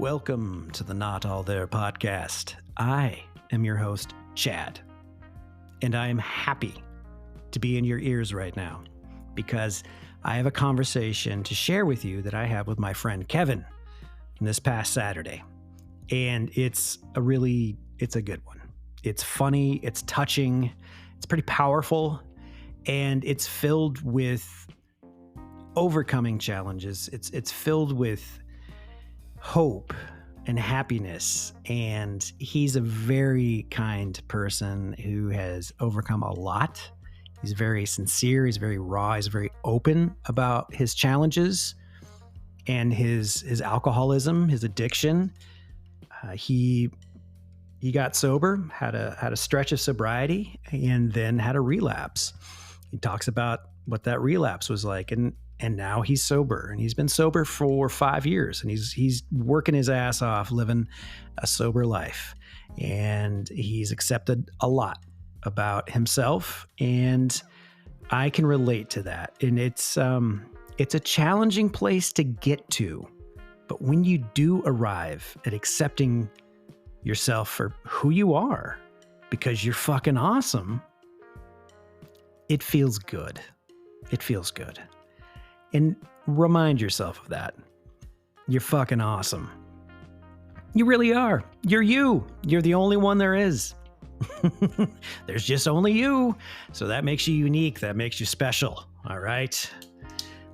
Welcome to the Not All There podcast. I am your host, Chad, and I am happy to be in your ears right now because I have a conversation to share with you that I have with my friend Kevin this past Saturday. And it's a good one. It's funny, it's touching, it's pretty powerful, and it's filled with overcoming challenges. It's filled with hope and happiness. And he's a very kind person who has overcome a lot. He's very sincere. He's very raw. He's very open about his challenges and his alcoholism, his addiction. He got sober, had a stretch of sobriety, and then had a relapse. He talks about what that relapse was like, and now he's sober, and he's been sober for 5 years, and he's working his ass off, living a sober life, and he's accepted a lot about himself, and I can relate to that. And it's a challenging place to get to, but when you do arrive at accepting yourself for who you are, because you're fucking awesome, it feels good. It feels good. And remind yourself of that. You're fucking awesome. You really are. You're you. You're the only one there is. There's just only you. So that makes you unique. That makes you special. All right.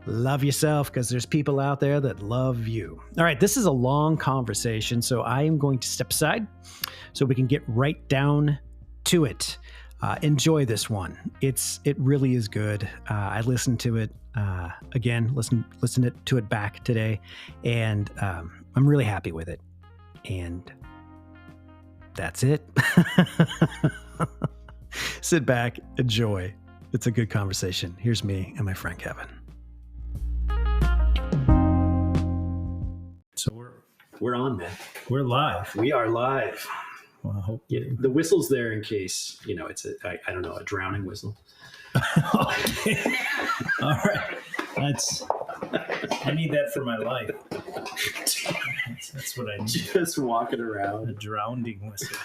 Love yourself, because there's people out there that love you. All right. This is a long conversation, so I am going to step aside so we can get right down to it. Enjoy this one. It really is good. I listened to it again, listened to it back today, and I'm really happy with it. And that's it. Sit back, enjoy. It's a good conversation. Here's me and my friend Kevin. So we're on, man. We're live. We are live. Well, I hope the whistle's there in case, it's I don't know, a drowning whistle. All right. I need that for my life. That's what I need. Just walking around. A drowning whistle.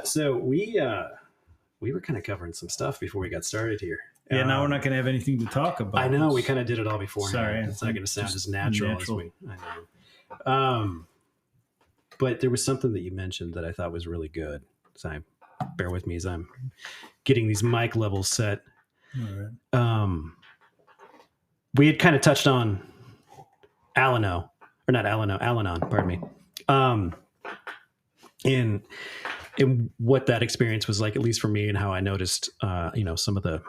So we were kind of covering some stuff before we got started here. Yeah, now we're not going to have anything to talk about. I know, we kind of did it all before. Sorry. It's not going to sound as natural as we. I know. But there was something that you mentioned that I thought was really good. So bear with me as I'm getting these mic levels set. All right. We had kind of touched on Al-Anon, pardon me. In what that experience was like, at least for me, and how I noticed, some of the,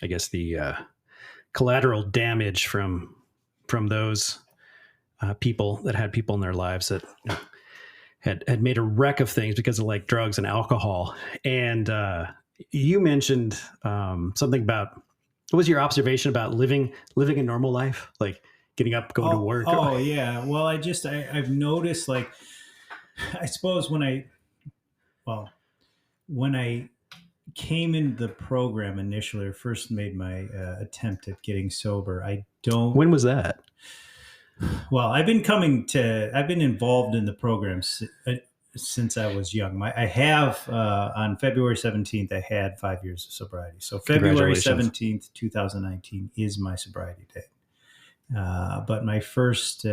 I guess the collateral damage from those people that had people in their lives that had made a wreck of things because of like drugs and alcohol. And you mentioned something about, what was your observation about living a normal life, like getting up, going to work? Oh yeah. Well, I've noticed, like, I suppose when I came into the program initially, or first made my attempt at getting sober, when was that? Well, I've been involved in the program since I was young. I have, on February 17th, I had 5 years of sobriety. So February 17th, 2019 is my sobriety date. But my first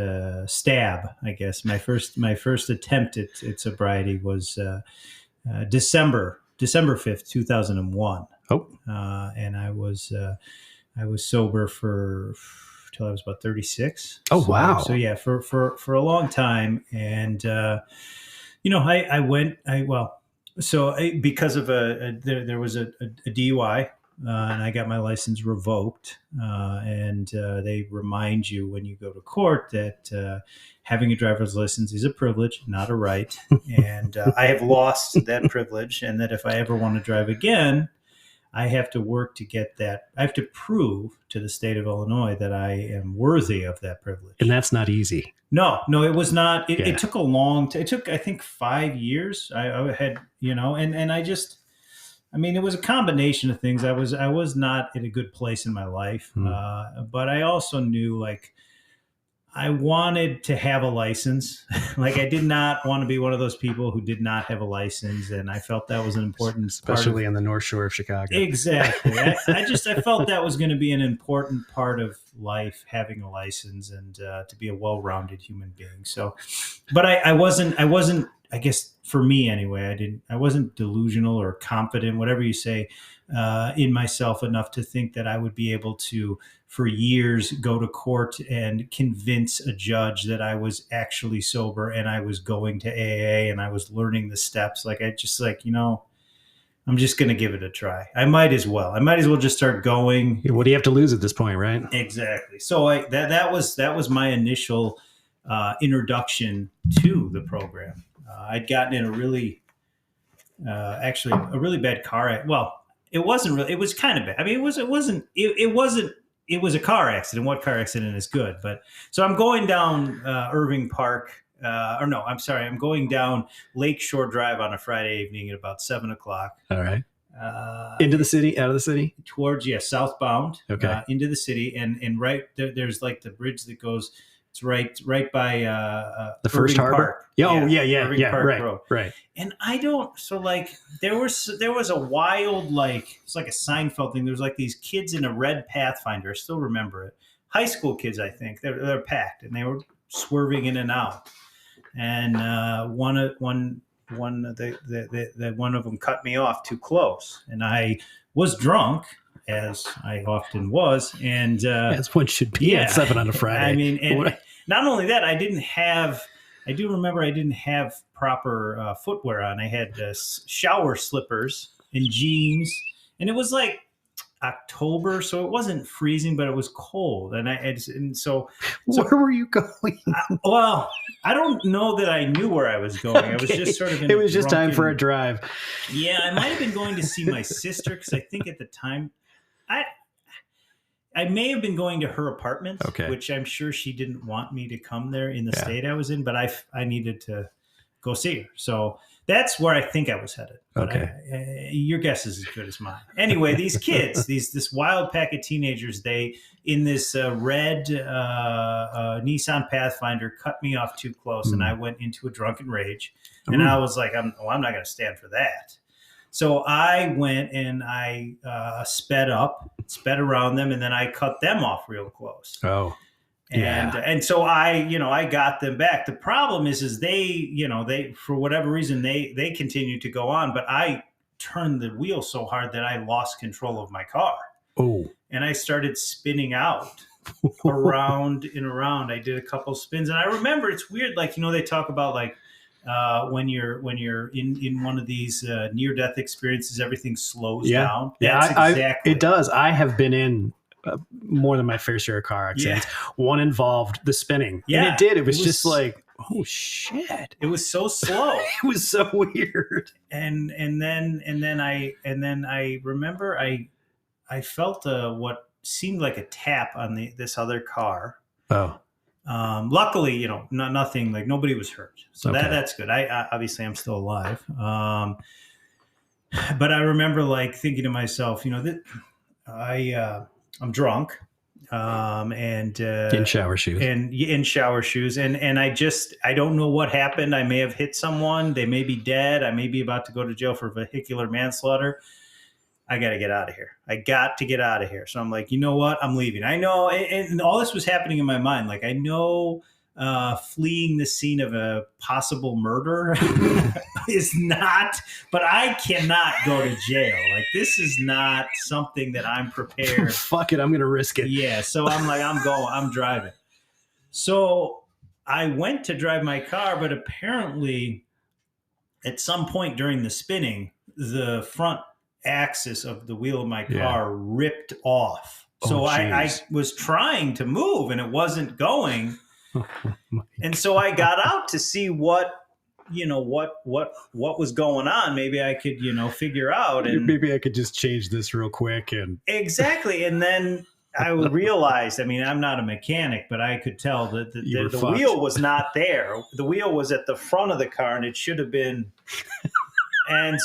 stab, I guess, my first attempt at sobriety was December 5th, 2001. Oh. And I was sober till I was about 36. Oh, wow. So yeah, for a long time. And, because of there was a DUI, and I got my license revoked. And they remind you when you go to court that having a driver's license is a privilege, not a right. And I have lost that privilege, and that if I ever want to drive again, I have to work to get that. I have to prove to the state of Illinois that I am worthy of that privilege. And that's not easy. No, it was not. It took it took, I think, 5 years. I had, and I just, it was a combination of things. I was not in a good place in my life. But I also knew, like, I wanted to have a license. Like I did not want to be one of those people who did not have a license, and I felt that was an important especially on the North Shore of Chicago. Exactly. I felt that was going to be an important part of life, having a license and to be a well-rounded human being. So, but I wasn't. I guess for me anyway, I wasn't delusional or confident, whatever you say, in myself enough to think that I would be able to, for years, go to court and convince a judge that I was actually sober and I was going to AA and I was learning the steps. Like I'm just going to give it a try. I might as well just start going. What do you have to lose at this point, right? Exactly. So that was my initial introduction to the program. I'd gotten in a really bad car. Well, it wasn't really. It was kind of bad. I mean, it wasn't. It was a car accident. What car accident is good? But so I'm going down Irving Park. I'm going down Lakeshore Drive on a Friday evening at about 7:00. All right. Into the city, out of the city? Towards, southbound. Okay. Into the city. And right there's like the bridge that goes, it's right by the first Irving harbor? Park. Yeah. Park Right. Road. Right. And there was a wild, it's like a Seinfeld thing. There was like these kids in a red Pathfinder. I still remember it. High school kids, I think. They're packed and they were swerving in and out. And one of them cut me off too close, and I was drunk, as I often was, and as one should be at 7 on a Friday. I mean, and not only that, I do remember I didn't have proper footwear on. I had shower slippers and jeans, and it was like October, so it wasn't freezing, but it was cold, and so where were you going? I don't know that I knew where I was going. Okay. I was just sort of. It was just time for a drive. Yeah, I might have been going to see my sister because I think at the time, I may have been going to her apartment, which I'm sure she didn't want me to come there in the state I was in, but I needed to go see her, so. That's where I think I was headed. Okay. Your guess is as good as mine. Anyway, these kids, this wild pack of teenagers, they, in this red Nissan Pathfinder, cut me off too close, and I went into a drunken rage. And I was like, I'm not going to stand for that. So I went and I sped around them, and then I cut them off real close. Oh. And so I got them back. The problem is they for whatever reason, they continued to go on, but I turned the wheel so hard that I lost control of my car. Oh. And I started spinning out around and around. I did a couple spins, and I remember it's weird. Like, they talk about like, when you're in one of these near-death experiences, everything slows down. It does. I have been in more than my fair share of car accidents. One involved the spinning. Yeah. And it did. It was just like, oh shit. It was so slow. It was so weird. And then I remember I felt what seemed like a tap on this other car. Oh. Luckily, nothing, like nobody was hurt. So that's good. I obviously I'm still alive. But I remember like thinking to myself, that I'm drunk, and in shower shoes, and I don't know what happened. I may have hit someone. They may be dead. I may be about to go to jail for vehicular manslaughter. I got to get out of here. I got to get out of here. So I'm like, you know what? I'm leaving. I know, and all this was happening in my mind. Like I know, fleeing the scene of a possible murder is not, but I cannot go to jail. Like this is not something that I'm prepared. Fuck it. I'm going to risk it. Yeah. So I'm like, I'm driving. So I went to drive my car, but apparently at some point during the spinning, the front axis of the wheel of my car ripped off. So I was trying to move and it wasn't going. And so I got out to see what was going on. Maybe I could, figure out. And maybe I could just change this real quick. And exactly. And then I realized, I mean, I'm not a mechanic, but I could tell that the wheel was not there. The wheel was at the front of the car and it should have been. And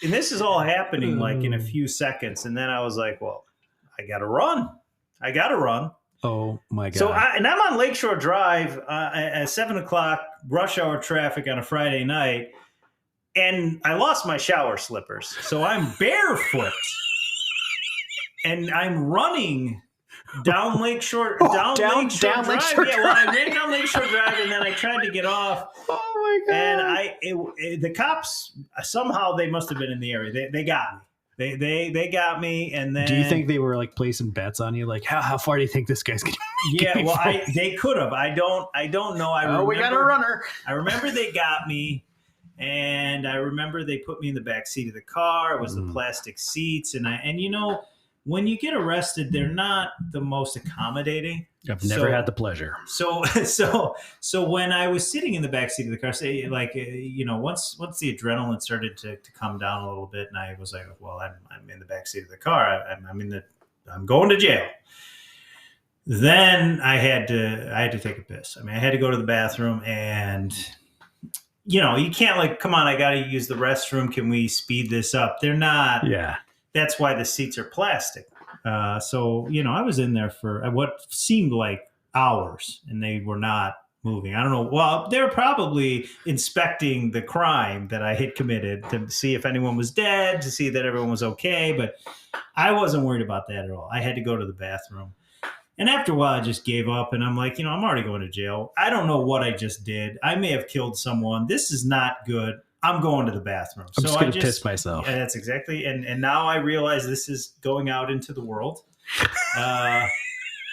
this is all happening like in a few seconds. And then I was like, well, I got to run. Oh my God. So I'm on Lakeshore Drive at 7:00, rush hour traffic on a Friday night, and I lost my shower slippers. So I'm barefoot, and I'm running down Lakeshore, down Lakeshore Drive. Yeah, well, I ran down Lakeshore Drive, and then I tried to get off. Oh my God. And the cops, somehow they must have been in the area. They got me. They got me, and then. Do you think they were like placing bets on you? Like, how far do you think this guy's gonna? Yeah, well, they could have. I don't know. We got a runner. I remember they got me, and I remember they put me in the back seat of the car. It was the plastic seats, and when you get arrested, they're not the most accommodating. I've never had the pleasure. So when I was sitting in the back seat of the car, say like once the adrenaline started to come down a little bit, and I was like, well, I'm in the back seat of the car. I'm going to jail. Then I had to take a piss. I mean, I had to go to the bathroom, and you can't like, come on, I got to use the restroom. Can we speed this up? They're not. Yeah. That's why the seats are plastic. So, I was in there for what seemed like hours, and they were not moving. I don't know. Well, they were probably inspecting the crime that I had committed to see if anyone was dead, to see that everyone was okay. But I wasn't worried about that at all. I had to go to the bathroom. And after a while, I just gave up, and I'm like, I'm already going to jail. I don't know what I just did. I may have killed someone. This is not good. I'm going to the bathroom. I'm just going to piss myself. Yeah, that's exactly. And now I realize this is going out into the world.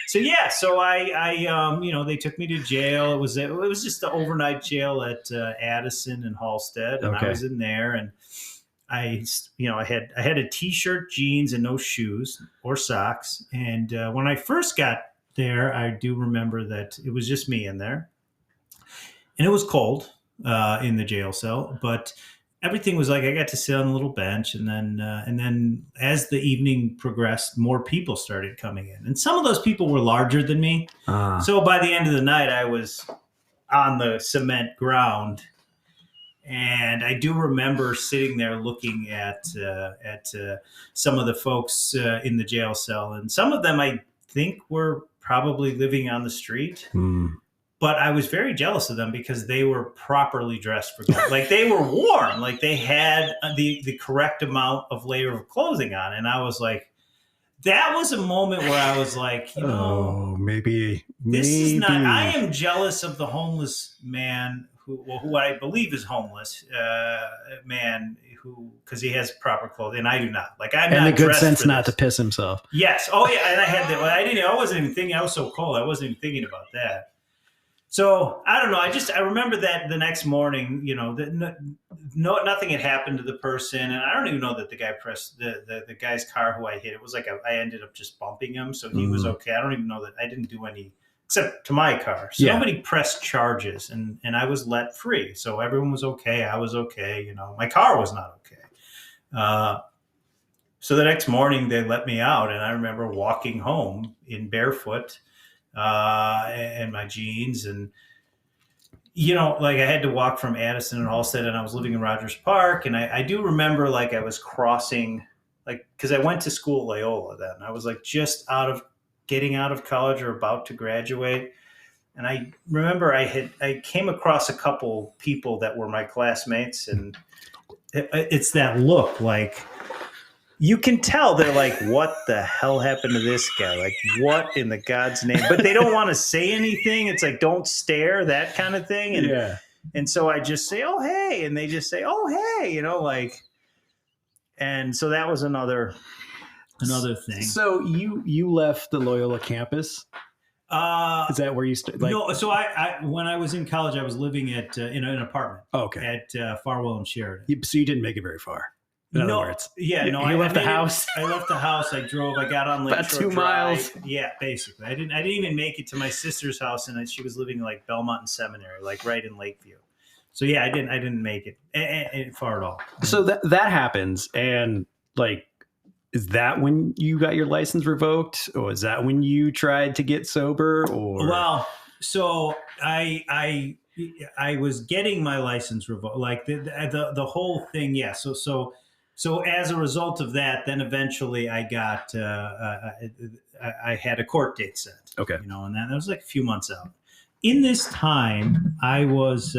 So they took me to jail. It was just the overnight jail at Addison and Halstead, and I was in there, and I had a t-shirt, jeans, and no shoes or socks. And when I first got there, I do remember that it was just me in there, and it was cold. In the jail cell, but everything was like, I got to sit on a little bench, and then as the evening progressed, more people started coming in, and some of those people were larger than me. So by the end of the night, I was on the cement ground, and I do remember sitting there looking at some of the folks in the jail cell, and some of them I think were probably living on the street. But I was very jealous of them because they were properly dressed for going. Like, they were warm. Like, they had the correct amount of layer of clothing on. And I was like, that was a moment where I was like, maybe this is not. I am jealous of the homeless man who I believe is homeless man because he has proper clothing, and I do not. Like, I'm and not the good sense not to piss himself. Yes. Oh yeah. And I had that. I wasn't even thinking. I was so cold. I wasn't even thinking about that. So I don't know. I remember that the next morning, nothing had happened to the person, and I don't even know that the guy pressed the guy's car who I hit. It was like I ended up just bumping him, so he was okay. I don't even know that I didn't do any except to my car. So nobody pressed charges, and I was let free. So everyone was okay. I was okay. My car was not okay. So the next morning they let me out, and I remember walking home in barefoot. And my jeans, and like I had to walk from Addison and Halstead, and I was living in Rogers Park, and I do remember like I was crossing, like, because I went to school at Loyola then. I was like just getting out of college or about to graduate, and I remember I came across a couple people that were my classmates, and it's that look like. You can tell they're like, what the hell happened to this guy? Like, what in the God's name? But they don't want to say anything. It's like, don't stare, that kind of thing. And, and so I just say, oh, hey. And they just say, oh, hey, and so that was another thing. So you left the Loyola campus? Is that where you no. So I when I was in college, I was living in an apartment. At Farwell and Sheridan. So you didn't make it very far. In other words. Yeah, no. I left the house. I left the house. I drove. I got on Lakeshore about 2 Drive. miles. Yeah, basically. I didn't even make it to my sister's house, and she was living in like Belmont and Seminary, like right in Lakeview. So yeah, I didn't make it far at all. So that happens, and like, is that when you got your license revoked, or is that when you tried to get sober? Or well, so I was getting my license revoked, like the whole thing. Yeah. So So as a result of that, then eventually I got, I had a court date set. Okay. And that was like a few months out. In this time, I was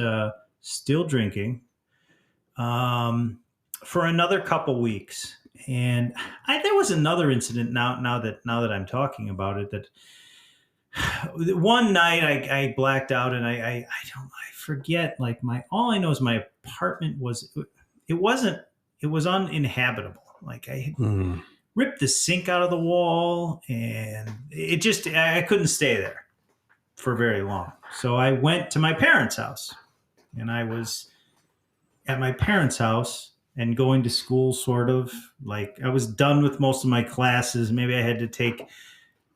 still drinking for another couple weeks. And there was another incident now that I'm talking about it, that one night I blacked out, and I forget, like, all I know is my apartment was uninhabitable. Like, I had ripped the sink out of the wall, and I couldn't stay there for very long. So I went to my parents' house, and I was at my parents' house and going to school, sort of like I was done with most of my classes. Maybe I had to take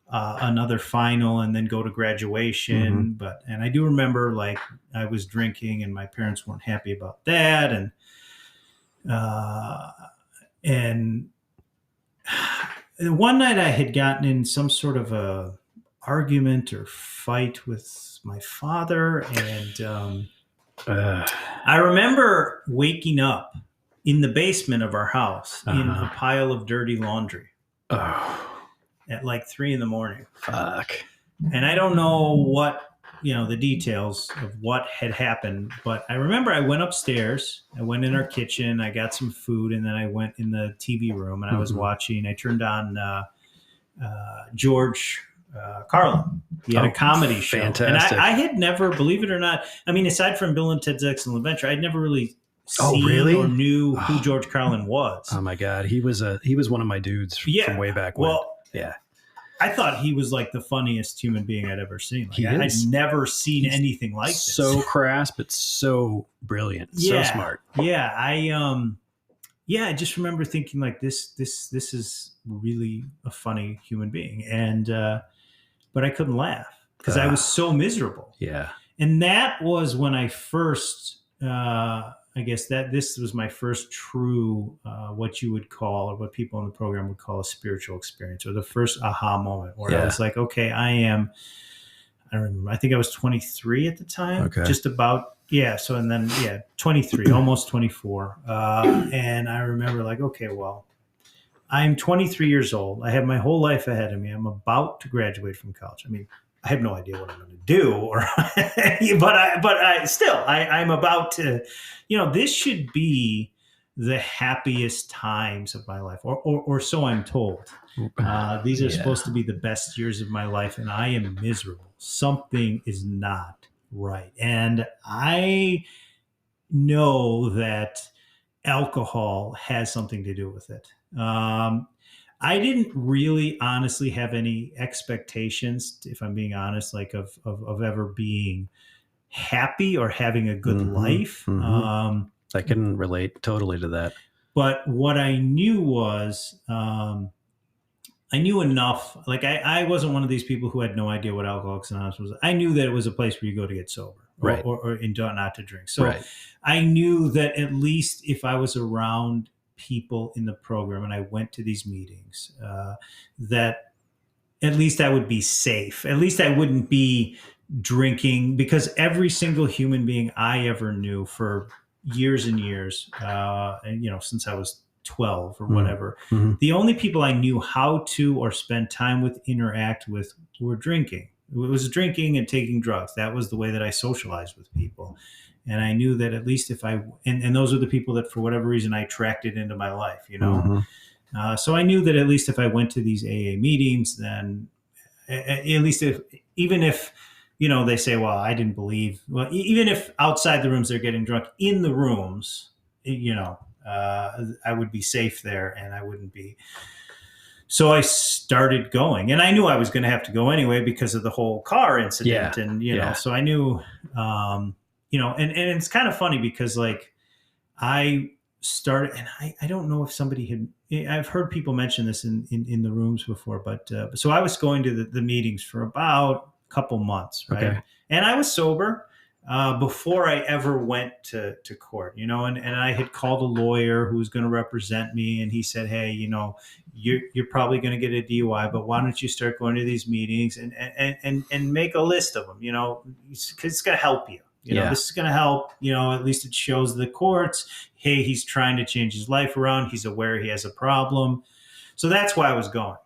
another final and then go to graduation. And I do remember, like, I was drinking and my parents weren't happy about that. And one night I had gotten in some sort of a argument or fight with my father. And I remember waking up in the basement of our house in a pile of dirty laundry. At like 3 a.m. Fuck. And I don't know what, the details of what had happened, but I remember I went upstairs, I went in our kitchen, I got some food, and then I went in the TV room and I was watching, I turned on George Carlin. He had a comedy show. Fantastic. And I had never, believe it or not, I mean, aside from Bill and Ted's Excellent Adventure, I'd never really seen or knew who George Carlin was. Oh my God. He was one of my dudes from way back when. Well, yeah. I thought he was like the funniest human being I'd ever seen. Like, I'd never seen anything like this. So crass, but so brilliant. So smart. Yeah. I just remember thinking, like, this is really a funny human being. And, but I couldn't laugh because I was so miserable. Yeah. And that was when I first, I guess that this was my first true, what you would call, or what people in the program would call, a spiritual experience, or the first aha moment where I was like, okay, I don't remember. I think I was 23 at the time. Okay. Just about. Yeah. So, and then, 23, almost 24. And I remember, like, okay, well, I'm 23 years old. I have my whole life ahead of me. I'm about to graduate from college. I mean, I have no idea what I'm going to do, but I'm about to, this should be the happiest times of my life, or so I'm told. These are supposed to be the best years of my life, and I am miserable. Something is not right. And I know that alcohol has something to do with it. I didn't really honestly have any expectations, if I'm being honest, like of ever being happy or having a good life. I can relate totally to that. But what I knew was, I knew enough. Like, I wasn't one of these people who had no idea what Alcoholics Anonymous was. I knew that it was a place where you go to get sober, or not to drink. So I knew that at least if I was around people in the program and I went to these meetings, that at least I would be safe. At least I wouldn't be drinking, because every single human being I ever knew for years and years, and since I was 12 or whatever, the only people I knew how to or spend time with, interact with, were drinking. It was drinking and taking drugs. That was the way that I socialized with people. And I knew that at least if and those are the people that for whatever reason I attracted into my life, so I knew that at least if I went to these AA meetings, then at least even if they say, well, I didn't believe, well, even if outside the rooms they're getting drunk, in the rooms, I would be safe there and I wouldn't be. So I started going, and I knew I was going to have to go anyway because of the whole car incident. Yeah. And, so I knew, and it's kind of funny because, like, I started, and I don't know if somebody I've heard people mention this in the rooms before, but so I was going to the meetings for about a couple months. Right. Okay. And I was sober before I ever went to court, and I had called a lawyer who was going to represent me, and he said, hey, you're probably going to get a DUI, but why don't you start going to these meetings and make a list of them, because it's going to help you. You know, this is going to help. You know, at least it shows the courts, hey, he's trying to change his life around. He's aware he has a problem. So that's why I was going.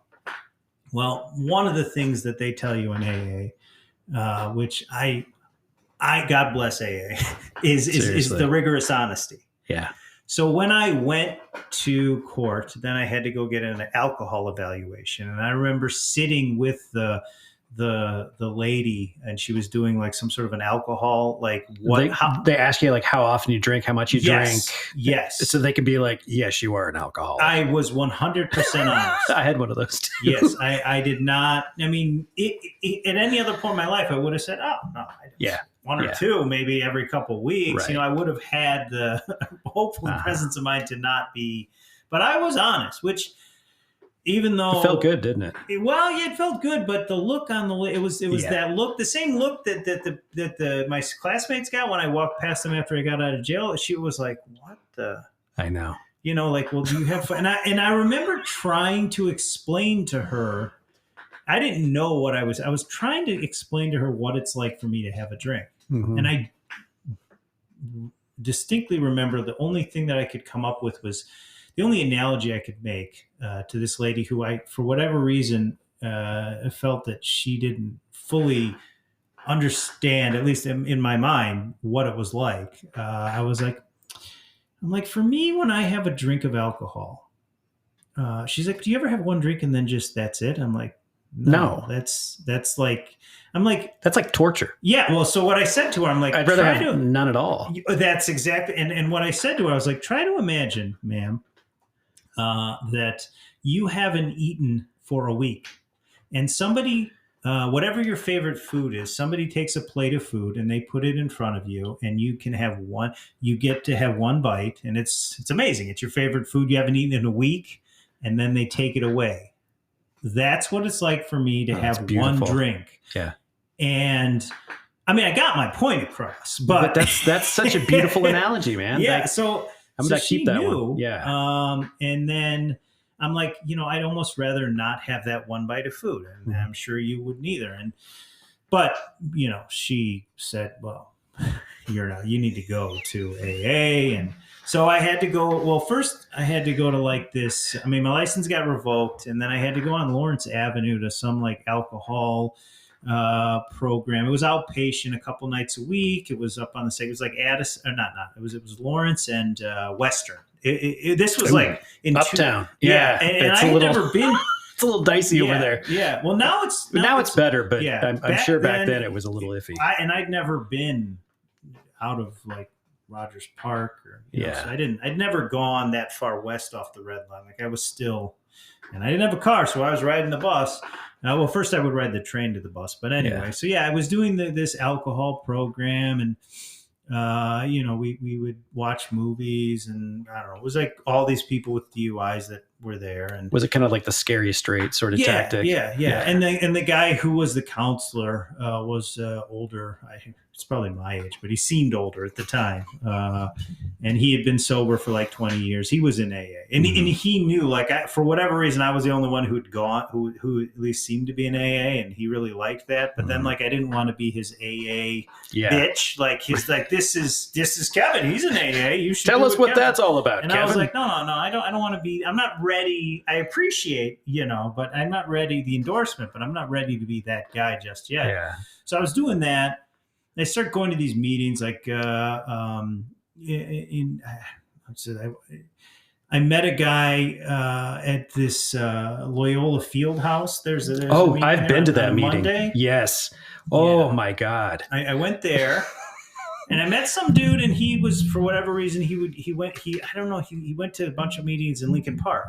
Well, one of the things that they tell you in AA, which I God bless AA, is the rigorous honesty. Yeah. So when I went to court, then I had to go get an alcohol evaluation, and I remember sitting with the lady, and she was doing like some sort of an alcohol, like they ask you like how often you drink, how much you drink. Yes. So they can be like, yes, you are an alcoholic. I was 100% honest. I had one of those too. Yes. I did not. I mean, at any other point in my life, I would have said, oh no, one or two, maybe every couple of weeks. Right. You know, I would have had the hopefully presence of mind to not be, but I was honest, which, even though it felt good, didn't it? It felt good, but the look on it was that look, the same look that my classmates got when I walked past them after I got out of jail. She was like, "What the?" I know. You know, like, well, do you have fun? And I remember trying to explain to her. I didn't know what I was trying to explain to her what it's like for me to have a drink, and I distinctly remember the only thing that I could come up with was. The only analogy I could make to this lady who I, for whatever reason, felt that she didn't fully understand, at least in my mind, what it was like. I'm like, for me, when I have a drink of alcohol, she's like, do you ever have one drink and then just that's it? I'm like, no. That's like, I'm like, that's like torture. Yeah. Well, so what I said to her, I'm like, I'd rather have none at all. That's exactly. And what I said to her, I was like, try to imagine, ma'am, that you haven't eaten for a week, and somebody, whatever your favorite food is, somebody takes a plate of food and they put it in front of you, and you can have one. You get to have one bite, and it's amazing. It's your favorite food you haven't eaten in a week, and then they take it away. That's what it's like for me to have one drink. Yeah, and I mean, I got my point across, but that's such a beautiful analogy, man. Yeah, like, so. I'm going to keep that one. Yeah. And then I'm like, you know, I'd almost rather not have that one bite of food. And I'm sure you wouldn't either. But, you know, she said, well, you need to go to AA. And so I had to go. Well, first I had to go to like this. I mean, my license got revoked. And then I had to go on Lawrence Avenue to some like alcohol program. It was outpatient a couple nights a week. It was up on the side. It was like Addison, or not. It was Lawrence and Western. This was like in uptown. And I had never been. It's a little dicey over there. Yeah. Well, now it's better, but I'm sure back then it was a little iffy. I'd never been out of like Rogers Park, or so I'd never gone that far west off the red line. Like I was still, and I didn't have a car, so I was riding the bus. Well, first I would ride the train to the bus, but anyway. So I was doing this alcohol program, and you know, we would watch movies, and I don't know. It was like all these people with DUIs that were there, and was it kind of like the scary straight sort of tactic? Yeah. And the guy who was the counselor was older. It's probably my age, but he seemed older at the time. And he had been sober for like 20 years. He was in AA, and he knew, like, for whatever reason, I was the only one who had gone, who at least seemed to be in AA, and he really liked that. But then, like, I didn't want to be his AA bitch. Like, he's like, this is Kevin. He's in AA. You should tell us what Kevin. That's all about. And Kevin. I was like, no. I don't want to be. I'm not ready. I appreciate, but I'm not ready. The endorsement, but I'm not ready to be that guy just yet. Yeah. So I was doing that. I started going to these meetings, like I met a guy at this Loyola Fieldhouse. There's I've been to that meeting. Monday. Yes. Oh my God. I went there, and I met some dude, and he was, for whatever reason, he went to a bunch of meetings in Lincoln Park.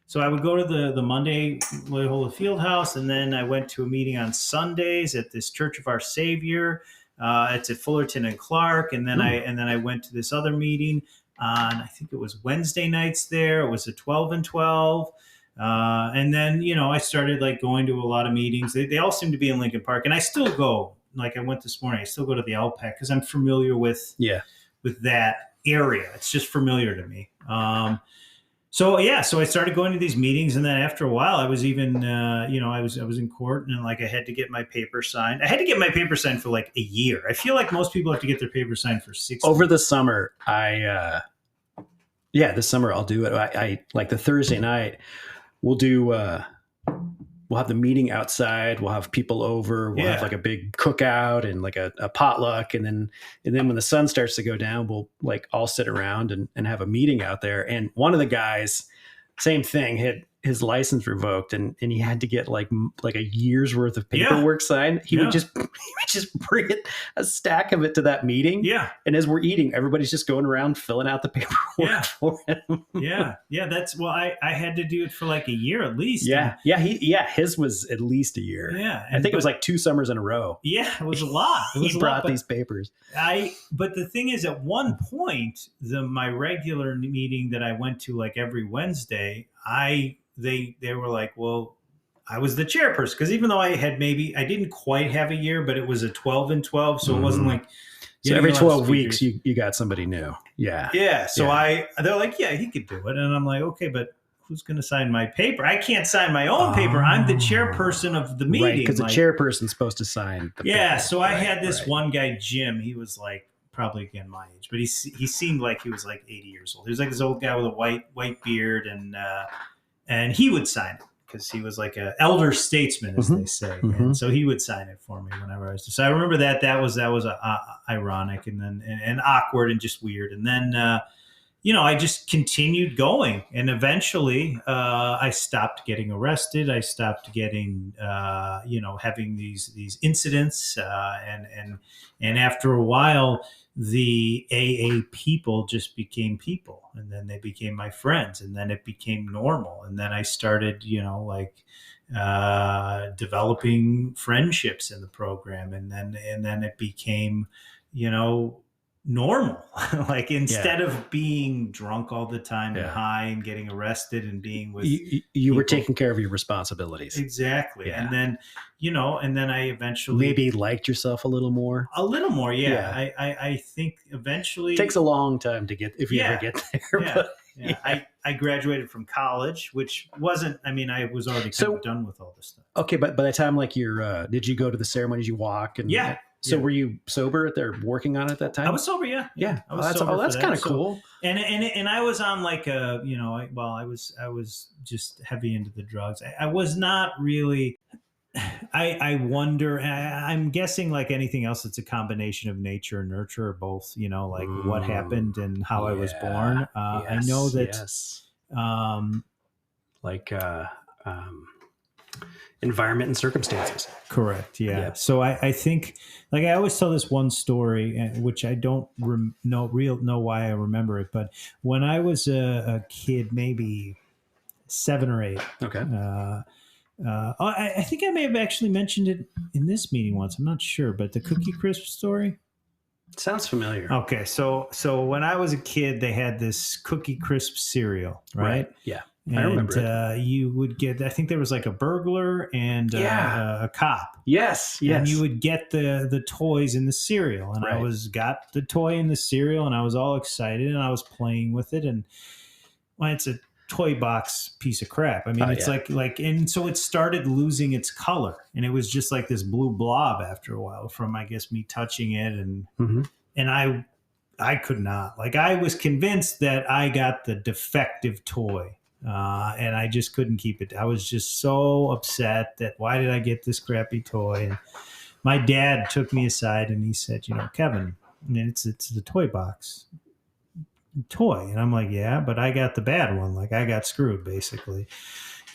So I would go to the Monday Loyola Fieldhouse, and then I went to a meeting on Sundays at this Church of Our Savior. It's at Fullerton and Clark, and then I went to this other meeting on, I think it was Wednesday nights there. It was a 12 and 12. And then, I started like going to a lot of meetings. They all seem to be in Lincoln Park, and I still go. Like I went this morning, I still go to the LPAC because I'm familiar with that area. It's just familiar to me. So I started going to these meetings, and then after a while, I was even, I was in court, and like I had to get my paper signed. I had to get my paper signed for like a year. I feel like most people have to get their paper signed for 6 Over months. the summer, this summer I'll do it. I like the Thursday night. We'll do. We'll have the meeting outside. We'll have people over. We'll have like a big cookout and like a potluck. And then when the sun starts to go down, we'll like all sit around and have a meeting out there. And one of the guys, same thing, had his license revoked and he had to get like a year's worth of paperwork signed. He would just bring a stack of it to that meeting. Yeah. And as we're eating, everybody's just going around filling out the paperwork for him. Yeah. That's, well, I had to do it for like a year at least. Yeah. His was at least a year. Yeah. I think it was like 2 summers in a row. Yeah. It was a lot. He brought these papers. But the thing is, at one point, my regular meeting that I went to like every Wednesday, they were like, well, I was the chairperson, because even though I didn't quite have a year, but it was a 12 and 12. So it wasn't like, so every 12 weeks you got somebody new. Yeah. Yeah. So they're like, yeah, he could do it. And I'm like, okay, but who's going to sign my paper? I can't sign my own paper. I'm the chairperson of the meeting. Right, because the chairperson's supposed to sign the paper. So I had this one guy, Jim. He was like, probably again my age, but he seemed like he was like 80 years old. He was like this old guy with a white beard, and he would sign it because he was like an elder statesman, as they say. And so he would sign it for me whenever I was. So I remember that was ironic and awkward and just weird. And then I just continued going, and eventually I stopped getting arrested. I stopped getting having these incidents, and after a while, the AA people just became people, and then they became my friends, and then it became normal. And then I started, developing friendships in the program. And then it became, normal. Like instead of being drunk all the time and high and getting arrested and being with you were taking care of your responsibilities. Exactly. And then I eventually maybe liked yourself a little more. I think eventually it takes a long time to get, if you ever get there. I graduated from college, which wasn't, I was already kind of done with all this stuff. Okay. But by the time like did you go to the ceremonies, you walk and So were you sober at their working on it at that time? I was sober, yeah. I was sober. That's kind of cool. And I was on like I was just heavy into the drugs. I was not really. I wonder. I'm guessing like anything else, it's a combination of nature and nurture, or both. What happened and how I was born. I know that. Environment and circumstances. Correct. Yeah. Yep. So I think, like, I always tell this one story, which I don't know why I remember it, but when I was a kid, maybe 7 or 8. Okay. I think I may have actually mentioned it in this meeting once. I'm not sure, but the Cookie Crisp story. Sounds familiar. Okay. So when I was a kid, they had this Cookie Crisp cereal, right? Yeah. And, I remember it. You would get, I think there was like a burglar and a cop. Yes. And you would get the toys in the cereal. And I got the toy in the cereal, and I was all excited, and I was playing with it. And it's a toy box piece of crap. It's like, and so it started losing its color, and it was just like this blue blob after a while from, I guess, me touching it. And I could not, like, I was convinced that I got the defective toy. And I just couldn't keep it. I was just so upset that why did I get this crappy toy? And my dad took me aside and he said, Kevin, it's the toy box toy. And I'm like, yeah, but I got the bad one. Like, I got screwed basically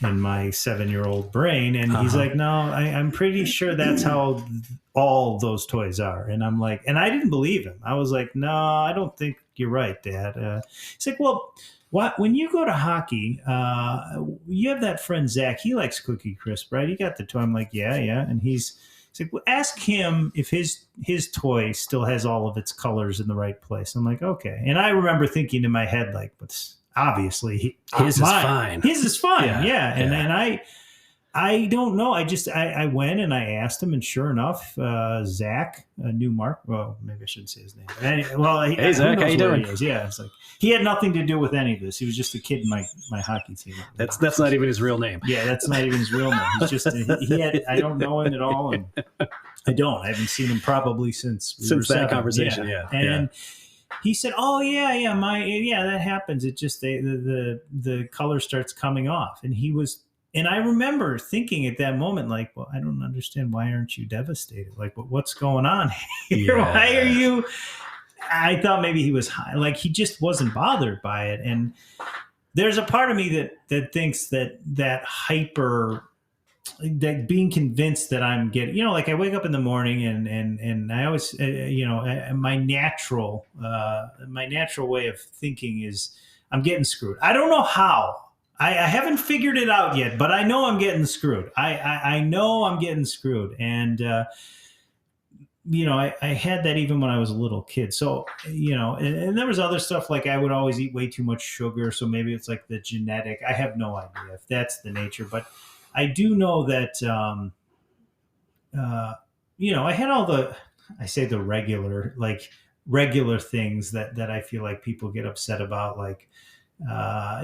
in my 7-year-old brain. And he's like, no, I'm pretty sure that's how all those toys are. And I'm like, and I didn't believe him. I was like, no, I don't think you're right, Dad. He's like, well, when you go to hockey, you have that friend, Zach, he likes Cookie Crisp, right? He got the toy. I'm like, yeah. And he's like, well, ask him if his toy still has all of its colors in the right place. I'm like, okay. And I remember thinking in my head, like, but obviously his is fine. His is fine. Yeah. And then I don't know. I went and I asked him, and sure enough, Zach Newmark. Well, maybe I shouldn't say his name. Hey Zach, how you doing? Yeah, it's like he had nothing to do with any of this. He was just a kid in my hockey team. That's not even his real name. Yeah, that's not even his real name. He's just he had. I don't know him at all, and I haven't seen him probably since that 7. Conversation. And he said, "Oh yeah, that happens. It just the color starts coming off," and he was. And I remember thinking at that moment, like, well, I don't understand. Why aren't you devastated? Like, what's going on here? Yeah. Why are you? I thought maybe he was high. Like, he just wasn't bothered by it. And there's a part of me that thinks that being convinced that I'm getting, like I wake up in the morning and I always, my natural way of thinking is I'm getting screwed. I don't know how. I haven't figured it out yet, but I know I'm getting screwed. I know I'm getting screwed. And, I had that even when I was a little kid. So, and there was other stuff like I would always eat way too much sugar. So maybe it's like the genetic. I have no idea if that's the nature. But I do know that, I had all the regular things that I feel like people get upset about, like, I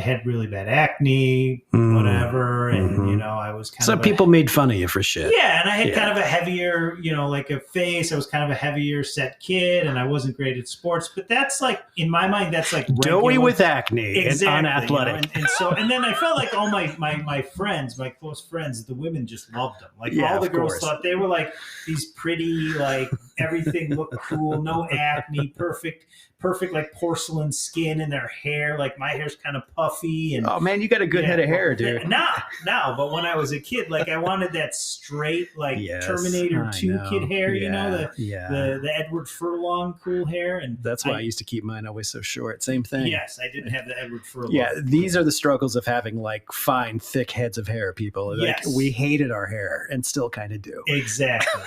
had really bad acne, whatever. And, I was kind of. Some people made fun of you for shit. Yeah. And I had kind of a heavier, like a face. I was kind of a heavier set kid and I wasn't great at sports. But that's like, in my mind, that's like. Doughy with acne exactly, and unathletic. And then I felt like all my friends, my close friends, the women just loved them. Like all the girls thought they were like these pretty, like everything looked cool, no acne, perfect like porcelain skin in their hair. Like my hair's kind of puffy. And oh man, you got a good head of hair, dude. Now, but when I was a kid, like I wanted that straight, like Terminator 2 kid hair, the Edward Furlong cool hair. And that's why I used to keep mine always so short. Same thing. Yes, I didn't have the Edward Furlong. Yeah, these are the struggles of having like fine, thick heads of hair, people. Like we hated our hair and still kind of do. Exactly.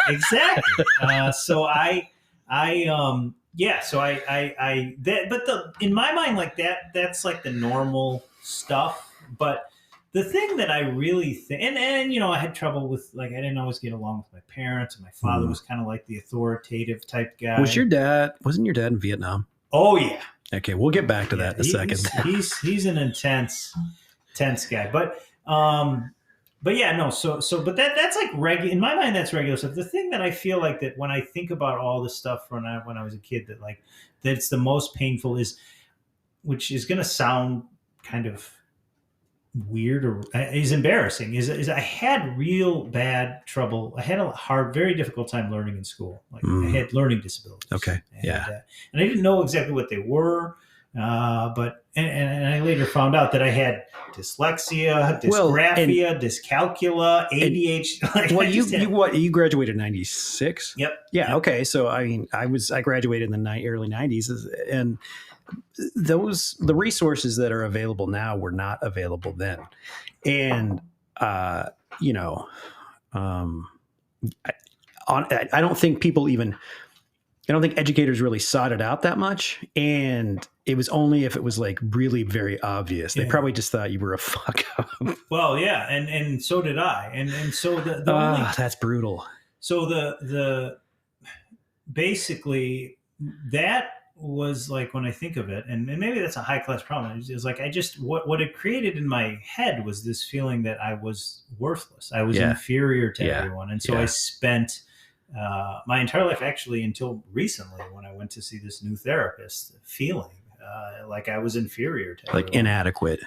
In my mind, like that's like the normal stuff. But the thing that I really think, and I had trouble with, like, I didn't always get along with my parents. And my father was kind of like the authoritative type guy. Wasn't your dad in Vietnam? Oh yeah. Okay. We'll get back to that in a second. He's an intense guy, but that's like in my mind, that's regular stuff. The thing that I feel like that when I think about all the stuff when I was a kid, that's the most painful which is going to sound kind of weird or is embarrassing, is I had real bad trouble. I had a very difficult time learning in school. Like I had learning disabilities. Okay. And I didn't know exactly what they were. But I later found out that I had dyslexia, dysgraphia, dyscalculia, ADHD. You graduated in 96? Yep. Yeah. Yep. Okay. So I graduated in the early 90s, and the resources that are available now were not available then, and I don't think I don't think educators really sought it out that much. And it was only if it was like really very obvious. They probably just thought you were a fuck up. Well, yeah. And so did I. And so that's brutal. So basically that was like, when I think of it, and maybe that's a high class problem, is like, what it created in my head was this feeling that I was worthless. I was inferior to everyone. And so I spent my entire life, actually, until recently, when I went to see this new therapist, feeling like I was inferior to everyone. Like inadequate.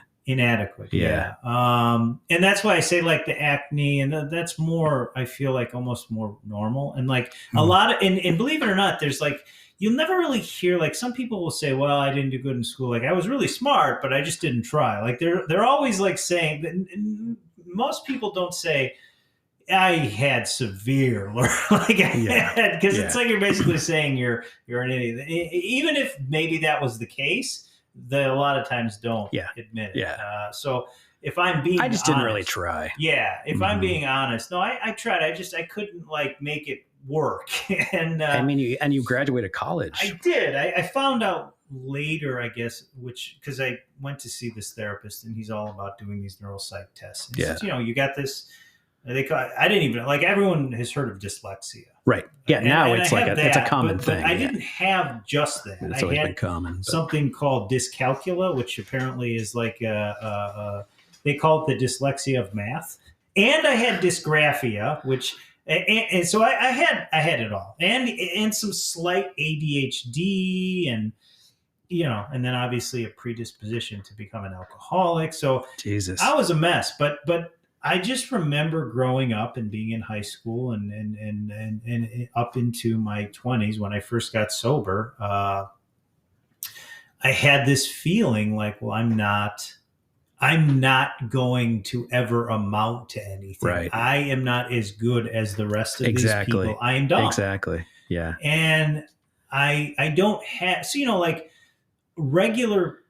Yeah. And that's why I say, like, the acne, and that's more, I feel like, almost more normal. And like a lot of, and believe it or not, there's like, you'll never really hear, like, some people will say, well, I didn't do good in school. Like, I was really smart, but I just didn't try. Like, they're always like saying that. Most people don't say, I had severe, like I had, because it's like you're basically saying you're an idiot. Even if maybe that was the case, they a lot of times don't admit it. Yeah. So if I'm being, I just didn't really try. Yeah. If I'm being honest, no, I tried. I couldn't like make it work. And you graduated college. I did. I found out later, I guess, because I went to see this therapist and he's all about doing these neuropsych tests. And he says, you got this. I didn't even like everyone has heard of dyslexia. Right. Yeah. Now it's like it's a common thing. But I didn't have just that. It's always been common. Something called dyscalculia, which apparently is like they call it the dyslexia of math. And I had dysgraphia, which and so I had it all, and some slight ADHD, and and then obviously a predisposition to become an alcoholic. So Jesus, I was a mess. But I just remember growing up and being in high school and up into my 20s when I first got sober. I had this feeling like, well, I'm not going to ever amount to anything. Right. I am not as good as the rest of these people. I am dumb. Exactly. Yeah. And I don't have, so, like regular,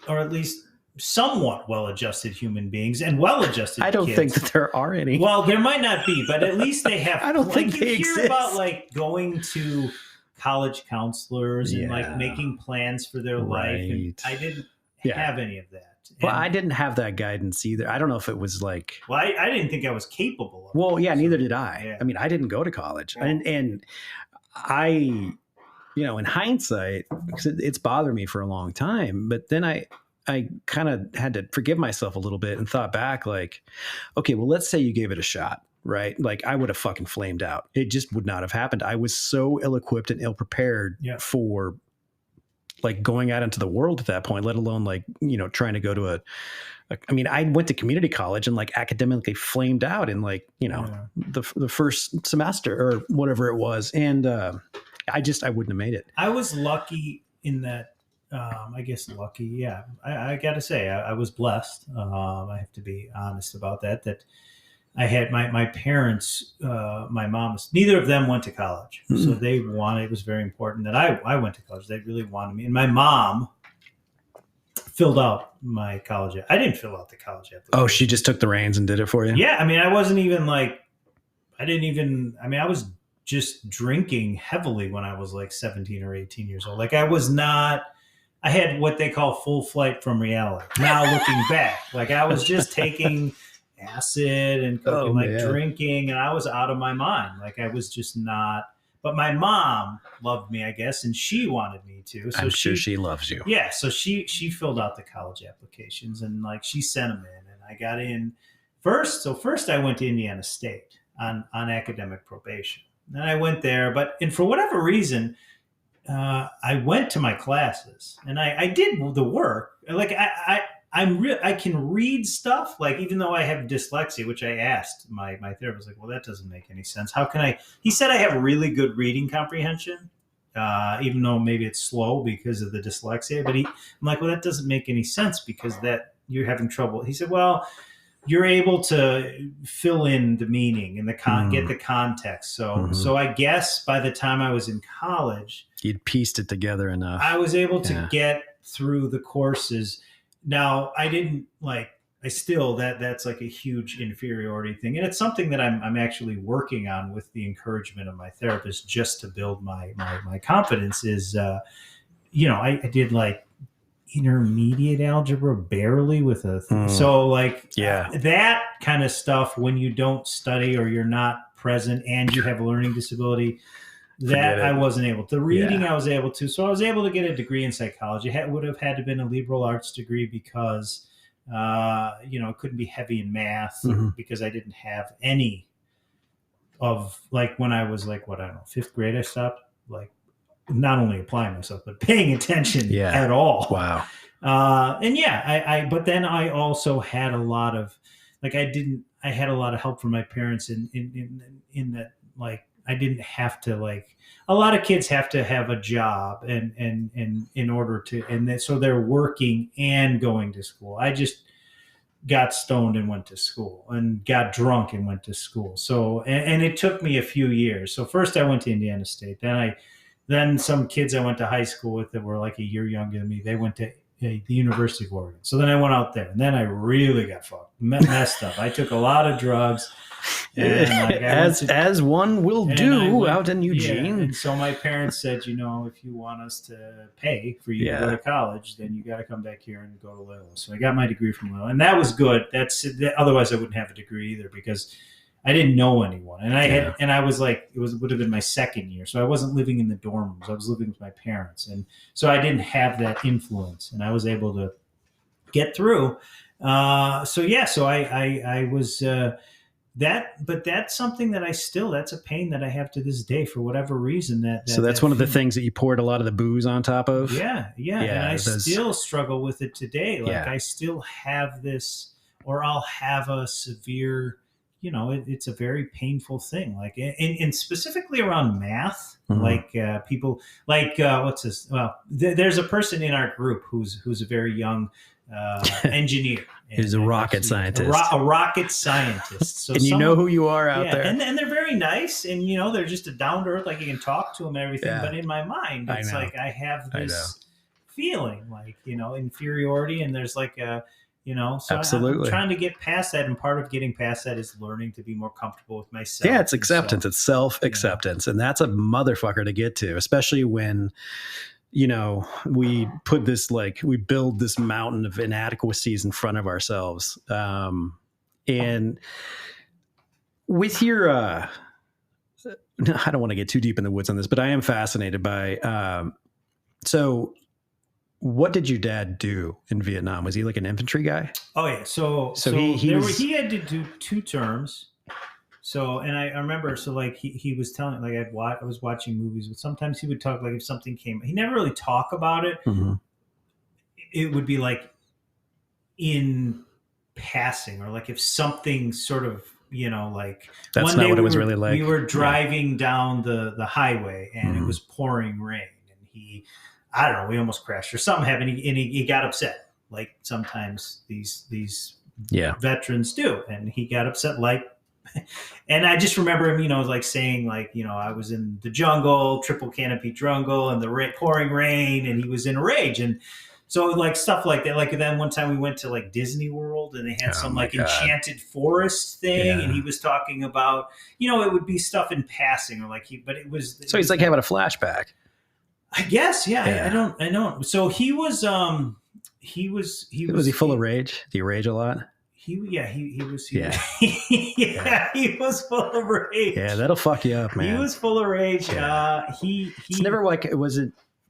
or at least somewhat well-adjusted human beings and well-adjusted I don't kids. think that there are any. Well, there might not be, but at least they have. I don't think they you hear exist. about like going to college counselors and like making plans for their life. And I didn't have any of that. Well, I didn't have that guidance either. I don't know if it was like. Well, I didn't think I was capable of. Well, yeah, neither did I. Yeah. I mean, I didn't go to college, and I, in hindsight, because it's bothered me for a long time. But then I kind of had to forgive myself a little bit and thought back, like, okay, well, let's say you gave it a shot, right? Like, I would have fucking flamed out. It just would not have happened. I was so ill-equipped and ill-prepared for like going out into the world at that point, let alone like, trying to go to I mean, I went to community college and like academically flamed out in like, the first semester or whatever it was. And I wouldn't have made it. I was lucky in that, I guess lucky. Yeah. I got to say, I was blessed. I have to be honest about that I had my parents, my mom, neither of them went to college. Mm-hmm. So it was very important that I went to college. They really wanted me. And my mom filled out my college. I didn't fill out the college application. Oh, she just took the reins and did it for you? Yeah. I mean, I wasn't even like, I was just drinking heavily when I was like 17 or 18 years old. Like I had what they call full flight from reality. Now looking back, like I was just taking acid and cocaine, drinking, and I was out of my mind. Like I was just not. But my mom loved me, I guess, and she wanted me to. So I'm sure she loves you. Yeah. So she filled out the college applications and like she sent them in, and I got in first. So first I went to Indiana State on academic probation. Then I went there, and for whatever reason, I went to my classes and I did the work. Like I can read stuff, like even though I have dyslexia, which I asked my therapist, like, well, that doesn't make any sense. How can I? He said I have really good reading comprehension, even though maybe it's slow because of the dyslexia. But I'm like, well, that doesn't make any sense because that you're having trouble. He said, well, you're able to fill in the meaning and get the context. So I guess by the time I was in college, you'd pieced it together enough. I was able to get through the courses. Now I didn't that's like a huge inferiority thing. And it's something that I'm actually working on with the encouragement of my therapist just to build my confidence is, I did like intermediate algebra barely with so like that kind of stuff when you don't study or you're not present and you have a learning disability that I wasn't able to. Reading I was able to. So I was able to get a degree in psychology. It would have had to have been a liberal arts degree because it couldn't be heavy in math because I didn't have any of like when I was like fifth grade I stopped like not only applying myself, but paying attention at all. Wow. But then I also had a lot of, like, I had a lot of help from my parents in that, like, I didn't have to, like, a lot of kids have to have a job and in order to, so they're working and going to school. I just got stoned and went to school and got drunk and went to school. So, and it took me a few years. So first I went to Indiana State. Then some kids I went to high school with that were like a year younger than me, they went to the University of Oregon. So then I went out there, and then I really got messed up. I took a lot of drugs. And like, as one will do out in Eugene. Yeah, and so my parents said, you know, if you want us to pay for you to go to college, then you got to come back here and go to Loyola. So I got my degree from Loyola, and that was good. Otherwise I wouldn't have a degree either, because I didn't know anyone, and I was like, would have been my second year, so I wasn't living in the dorm rooms. I was living with my parents, and so I didn't have that influence, and I was able to get through. So I was. But that's something that that's a pain that I have to this day for whatever reason. So that's one of the things that you poured a lot of the booze on top of? Yeah. And I still struggle with it today. Like I still have this, or I'll have a severe, you know, it's a very painful thing. Like, and specifically around math, like people, like what's this? Well, there's a person in our group who's a very young engineer. He's a rocket scientist. A rocket scientist. So and you know who you are out there. And they're very nice, and you know, they're just a down to earth, like you can talk to them and everything. Yeah. But in my mind, it's like I have this feeling, like, you know, inferiority, and there's like a, you know, so absolutely. I'm trying to get past that, and part of getting past that is learning to be more comfortable with myself. Yeah, it's acceptance. It's self-acceptance, and that's a motherfucker to get to, especially when, you know, we put this, like, we build this mountain of inadequacies in front of ourselves. And with your, I don't want to get too deep in the woods on this, but I am fascinated by, so what did your dad do in Vietnam? Was he like an infantry guy? Oh yeah. So he had to do 2 terms. So, and I remember, so like he was telling, like I was watching movies, but sometimes he would talk, like if something came, he never really talk about it. Mm-hmm. It would be like in passing, or like if something sort of, you know, like that's not what it was really like. We were driving down the highway, and it was pouring rain, and I don't know, we almost crashed or something happened, and he got upset, like sometimes these veterans do, and he got upset, like. And I just remember him, you know, like saying, like, you know, I was in the jungle, triple canopy jungle, and the pouring rain, and he was in a rage. And so, like, stuff like that. Like, then one time we went to like Disney World, and they had some like enchanted forest thing, and he was talking about, you know, it would be stuff in passing, or like but it was. So he's like having a flashback. I guess, yeah. I don't. So he was. Was he full of rage? Do you rage a lot? He was full of rage. Yeah, that'll fuck you up, man. He was full of rage. Yeah. It's never like,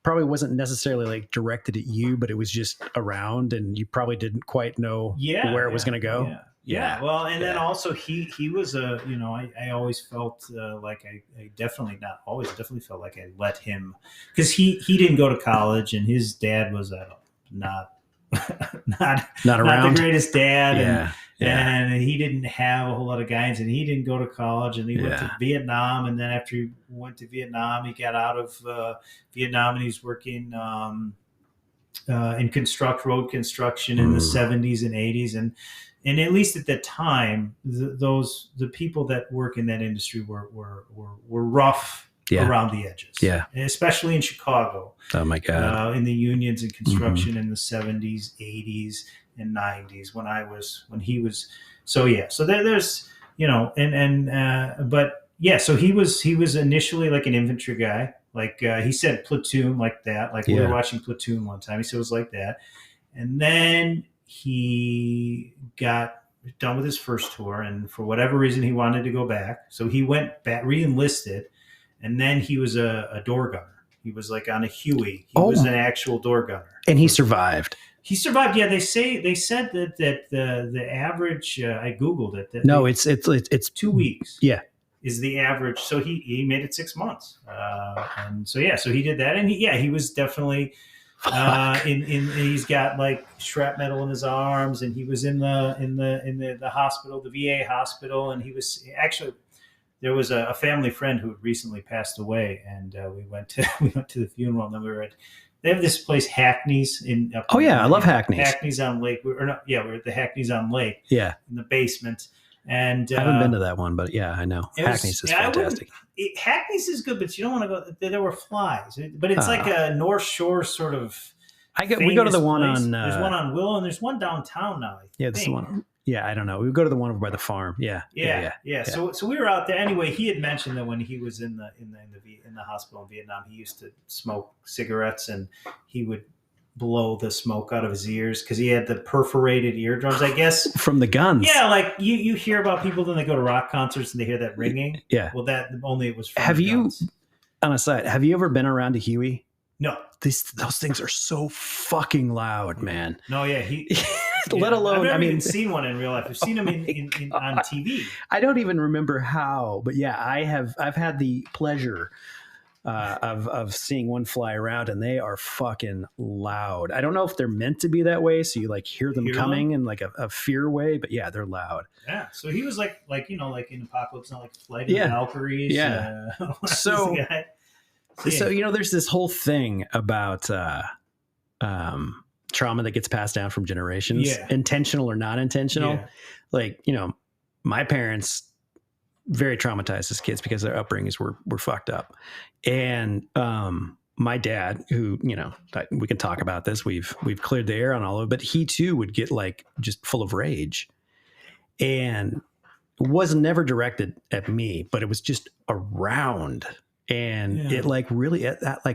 probably wasn't necessarily like directed at you, but it was just around, and you probably didn't quite know where it was going to go. Yeah. Well, and then also he was you know, I always felt like I definitely felt like I let him, because he didn't go to college, and his dad was not the greatest dad, and he didn't have a whole lot of guidance, and he didn't go to college, and he went to Vietnam, and then after he went to Vietnam, he got out of Vietnam, and he's working in road construction in the 70s and 80s, and at least at the time, the people that work in that industry were rough. Around the edges, and especially in Chicago. Oh my God! In the unions and construction in the 70s, 80s, and 90s, when he was. So there's, you know, but so he was initially like an infantry guy, like he said platoon, like that, like we were watching Platoon one time. He said it was like that, and then he got done with his first tour, and for whatever reason he wanted to go back, so he went back, re-enlisted. And then he was a door gunner. He was like on a Huey. He was an actual door gunner. And he survived. He survived. Yeah, they said that the average. I googled it. It's 2 weeks. Yeah, is the average. So he made it 6 months. And so he did that. And he was definitely he's got like shrapnel in his arms, and he was in the hospital, the VA hospital, and he was actually. There was a family friend who had recently passed away, and we went to the funeral, and then they have this place, Hackney's I love Hackney's. Hackney's on Lake. We were at the Hackney's on Lake. Yeah. In the basement. And I haven't been to that one, but yeah, I know. Hackney's is fantastic. Hackney's is good, but you don't want to go. There were flies, but it's like a North Shore sort of We go to the one place. on. There's one on Willow, and there's one downtown now. This is the one. Yeah, I don't know. We go to the one over by the farm. Yeah. So we were out there anyway. He had mentioned that when he was in the hospital in Vietnam, he used to smoke cigarettes, and he would blow the smoke out of his ears because he had the perforated eardrums, I guess, from the guns. Yeah, like you hear about people when they go to rock concerts and they hear that ringing. Yeah. Well, that only it was from Have the you, guns. on a side, have you ever been around a Huey? No. Those things are so fucking loud, man. No, yeah, let alone, I've never even even seen one in real life. I've seen them on TV. I don't even remember how, but yeah, I've had the pleasure of seeing one fly around, and they are fucking loud. I don't know if they're meant to be that way, so you like hear them coming in like a fear way, but yeah, they're loud. Yeah, so he was like in Apocalypse, not like Flight of the Valkyries. Yeah. So there's this whole thing about trauma that gets passed down from generations, intentional or not intentional. Yeah. Like, my parents very traumatized as kids because their upbringings were fucked up. And my dad, who, we can talk about this, we've cleared the air on all of it, but he too would get like just full of rage, and was never directed at me, but it was just around. And it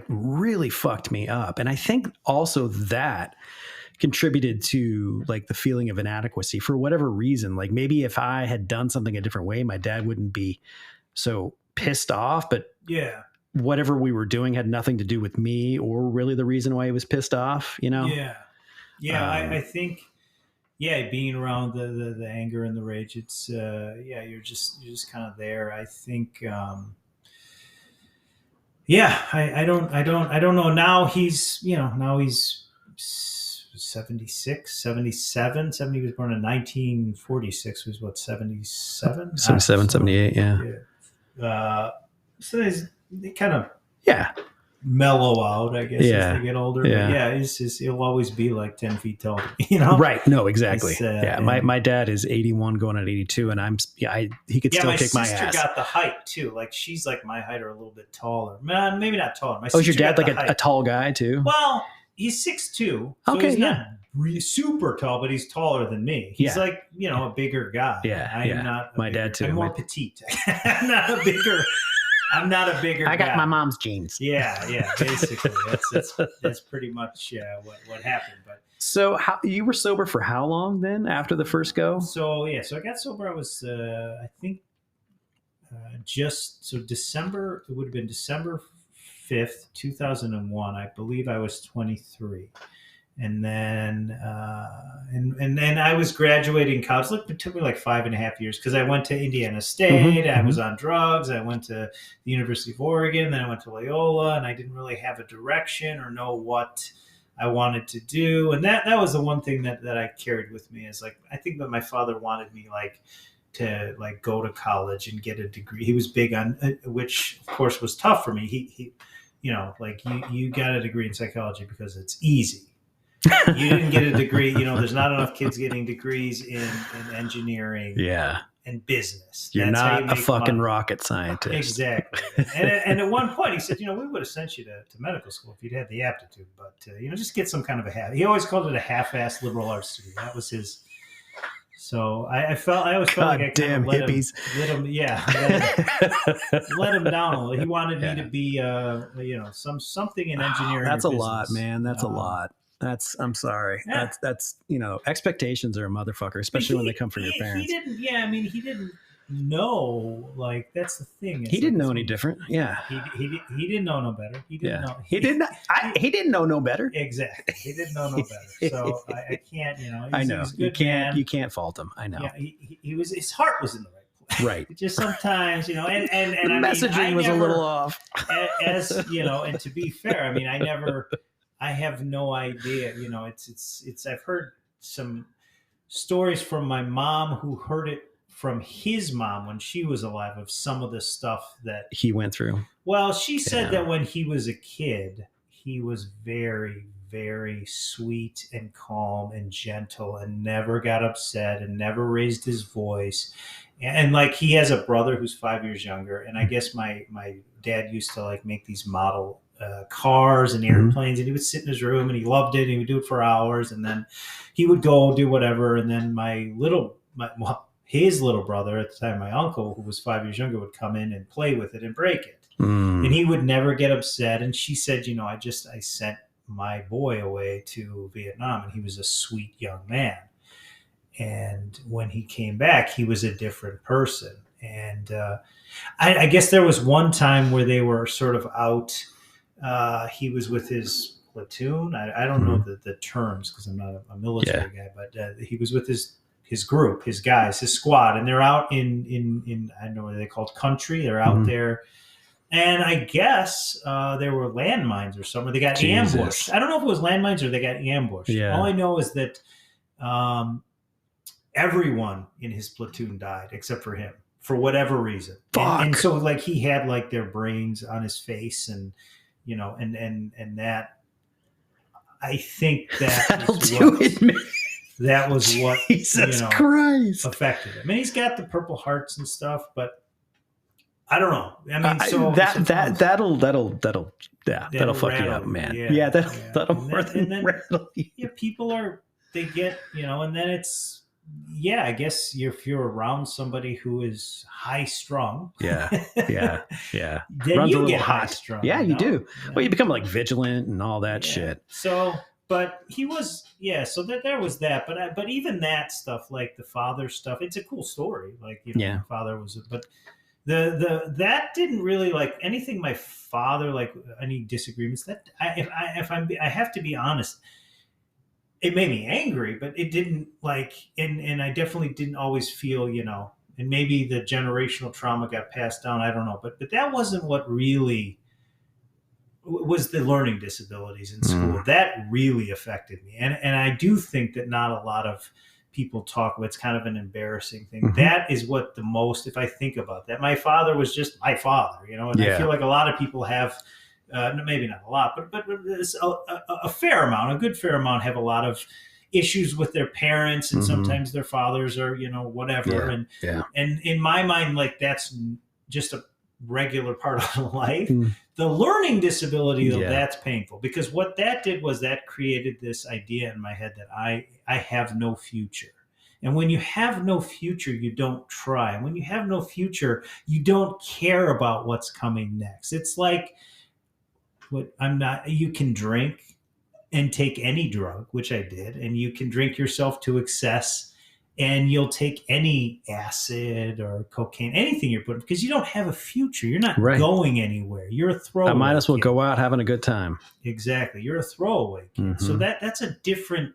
really fucked me up. And I think also that contributed to like the feeling of inadequacy for whatever reason. Like maybe if I had done something a different way, my dad wouldn't be so pissed off, but whatever we were doing had nothing to do with me or really the reason why he was pissed off, I think being around the anger and the rage, it's you're just kind of there. I think I don't know. Now he's 76, 77, 70. He was born in 1946. Was what, 77? 77, 78, yeah. So they kind of mellow out, I guess, as they get older. Yeah. But he'll always be like 10 feet tall, Right. No, exactly. My dad is 81 going at 82, and he could still kick my ass. My sister got the height too. Like she's like my height or a little bit taller. Maybe not taller. Is your dad like a tall guy too? Well, he's 6'2", so he's not super tall, but he's taller than me. He's like, a bigger guy. I'm not. My dad too. I'm more petite. I'm not a bigger. I got guy. My mom's genes. Yeah. Basically, that's pretty much what happened. But so, you were sober for how long then after the first go? So I got sober. I was I think December. It would have been December 5th, 2001. I believe I was 23. And then and then I was graduating college. Look, it took me like 5.5 years because I went to Indiana State. I was on drugs. I went to the University of Oregon. Then I went to Loyola, and I didn't really have a direction or know what I wanted to do. And that was the one thing that I carried with me is like, I think that my father wanted me to go to college and get a degree. He was big on, which of course was tough for me. He you got a degree in psychology because it's easy. You didn't get a degree. There's not enough kids getting degrees in engineering and business. You're not a fucking rocket scientist. Exactly. And at one point he said, we would have sent you to medical school if you'd had the aptitude, but just get some kind of he always called it a half-assed liberal arts degree. That was his. So I always felt like I kind of let him down a little. He wanted me to be, something in engineering. That's a lot, man. That's a lot. I'm sorry. Yeah. That's expectations are a motherfucker, especially when they come from your parents. He didn't know. Like that's the thing. He didn't know any different. Yeah. He didn't know no better. He didn't know. He didn't know no better. Exactly. He didn't know no better. So I can't. I know you can't. You can't fault him. I know. Yeah. He was. His heart was in the right place. Right. Just sometimes, and the messaging was a little off. And to be fair, I have no idea. It's. I've heard some stories from my mom who heard it from his mom when she was alive of some of the stuff that he went through. Well, she said that when he was a kid, he was very, very sweet and calm and gentle and never got upset and never raised his voice. And like he has a brother who's 5 years younger. And I guess my dad used to like make these model cars and airplanes, and he would sit in his room and he loved it. And he would do it for hours, and then he would go do whatever. And then his little brother at the time, my uncle, who was 5 years younger, would come in and play with it and break it. And he would never get upset. And she said, I sent my boy away to Vietnam, and he was a sweet young man. And when he came back, he was a different person. And I guess there was one time where they were sort of out. He was with his platoon. I don't know the terms because I'm not a military guy, but he was with his group, his guys, his squad, and they're out in I don't know what they called country. They're out there. And I guess there were landmines or something. They got ambushed. I don't know if it was landmines or they got ambushed. Yeah. All I know is that everyone in his platoon died except for him for whatever reason. And so like he had like their brains on his face, and and that I think that was what Jesus Christ affected him. I mean, he's got the Purple Hearts and stuff, but I don't know. I mean, that'll fuck you up, man. Yeah, that'll more than rattle you. Yeah, they get, and then it's, I guess if you're around somebody who is high strung, then runs you get high strung. Yeah, you do. Yeah. Well, you become like vigilant and all that shit. So, but he was, so there was that. But even that stuff, like the father stuff, it's a cool story. Like, my father was, but. That didn't really like anything. My father, like any disagreements that I have to be honest, it made me angry, but it didn't like, and I definitely didn't always feel, and maybe the generational trauma got passed down. I don't know, but that wasn't what really was the learning disabilities in school. That really affected me. And I do think that not a lot of people talk about. It's kind of an embarrassing thing. That is what the most, if I think about that, my father was just my father, and I feel like a lot of people have, maybe not a lot, but a fair amount, a good fair amount have a lot of issues with their parents, and sometimes their fathers are, whatever. And in my mind, like that's just a regular part of life. The learning disability, though, that's painful, because what that did was that created this idea in my head that I have no future. And when you have no future, you don't try. And when you have no future, you don't care about what's coming next. It's like you can drink and take any drug, which I did, and you can drink yourself to excess, and you'll take any acid or cocaine, anything you're putting, because you don't have a future. You're not going anywhere. You're a throwaway. I might as well go out having a good time. Exactly. You're a throwaway kid. So that's a different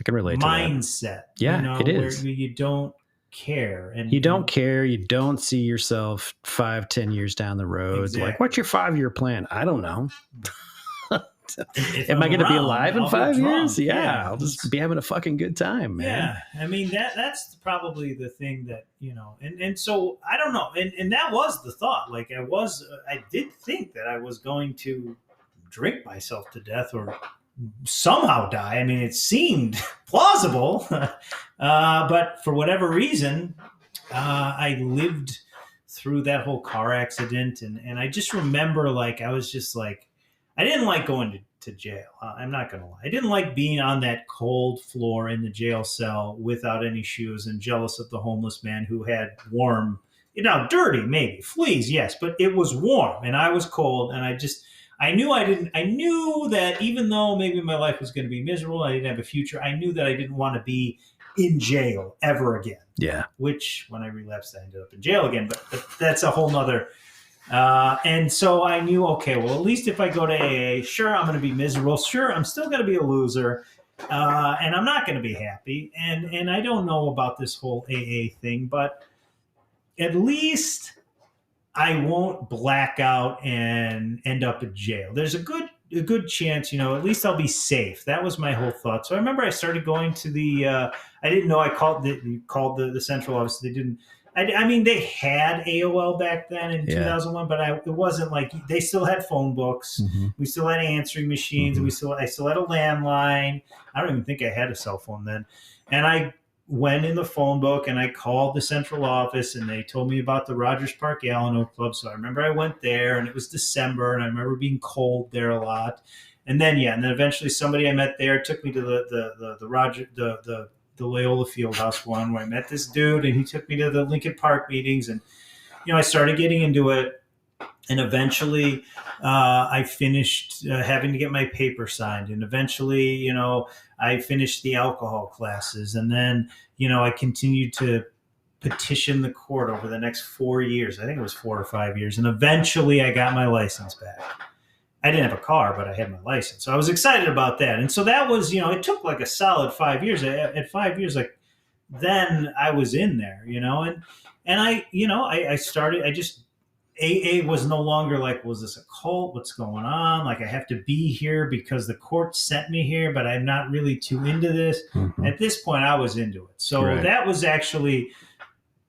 I can relate mindset. To that. Yeah, it is. Where you don't care. And you don't care. You don't see yourself 5-10 years down the road. Exactly. Like, what's your 5-year plan? I don't know. Am I going to be alive in 5 years? Yeah, I'll just be having a fucking good time, man. Yeah, I mean that's probably the thing that and so I don't know, and that was the thought. Like I did think that I was going to drink myself to death or somehow die. I mean, it seemed plausible, but for whatever reason, I lived through that whole car accident, and I just remember I was just like. I didn't like going to jail. I'm not going to lie. I didn't like being on that cold floor in the jail cell without any shoes and jealous of the homeless man who had warm, dirty, maybe fleas. Yes, but it was warm and I was cold. And I knew that even though maybe my life was going to be miserable, I didn't have a future. I knew that I didn't want to be in jail ever again. Yeah. Which when I relapsed, I ended up in jail again, but that's a whole nother. And so I knew, okay, well, at least if I go to AA, sure, I'm going to be miserable. Sure, I'm still going to be a loser. And I'm not going to be happy. And I don't know about this whole AA thing, but at least I won't black out and end up in jail. There's a good chance, at least I'll be safe. That was my whole thought. So I remember I started going to the, I didn't know I called the central office. They didn't. I mean, they had AOL back then in 2001, but it wasn't like they still had phone books. We still had answering machines. I still had a landline. I don't even think I had a cell phone then. And I went in the phone book and I called the central office and they told me about the Rogers Park Alano Club. So I remember I went there and it was December and I remember being cold there a lot. And then eventually somebody I met there took me to the Loyola Fieldhouse one where I met this dude and he took me to the Lincoln Park meetings and, I started getting into it. And eventually I finished having to get my paper signed. And eventually, I finished the alcohol classes. And then, I continued to petition the court over the next 4 years. I think it was 4 or 5 years. And eventually I got my license back. I didn't have a car, but I had my license. So I was excited about that. And so that was, it took like a solid 5 years. At 5 years, then I was in there, and I started, AA was no longer like, was this a cult? What's going on? Like I have to be here because the court sent me here, but I'm not really too into this. Mm-hmm. At this point, I was into it. So that was actually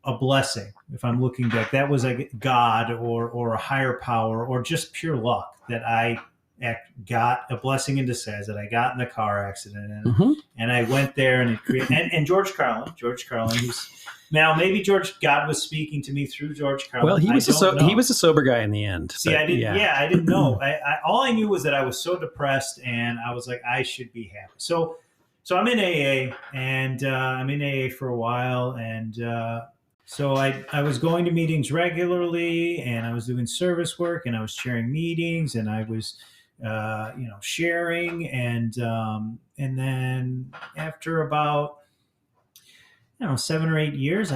a blessing. If I'm looking back, that was like God or a higher power or just pure luck that I got a blessing in disguise, that I got in the car accident and I went there and George Carlin, who's now maybe God was speaking to me through George Carlin. Well, he was a sober guy in the end. See, I didn't know. All I knew was that I was so depressed and I was like, I should be happy. So I'm in AA and I'm in AA for a while and so I was going to meetings regularly and I was doing service work and I was chairing meetings and I was sharing and then after about 7 or 8 years,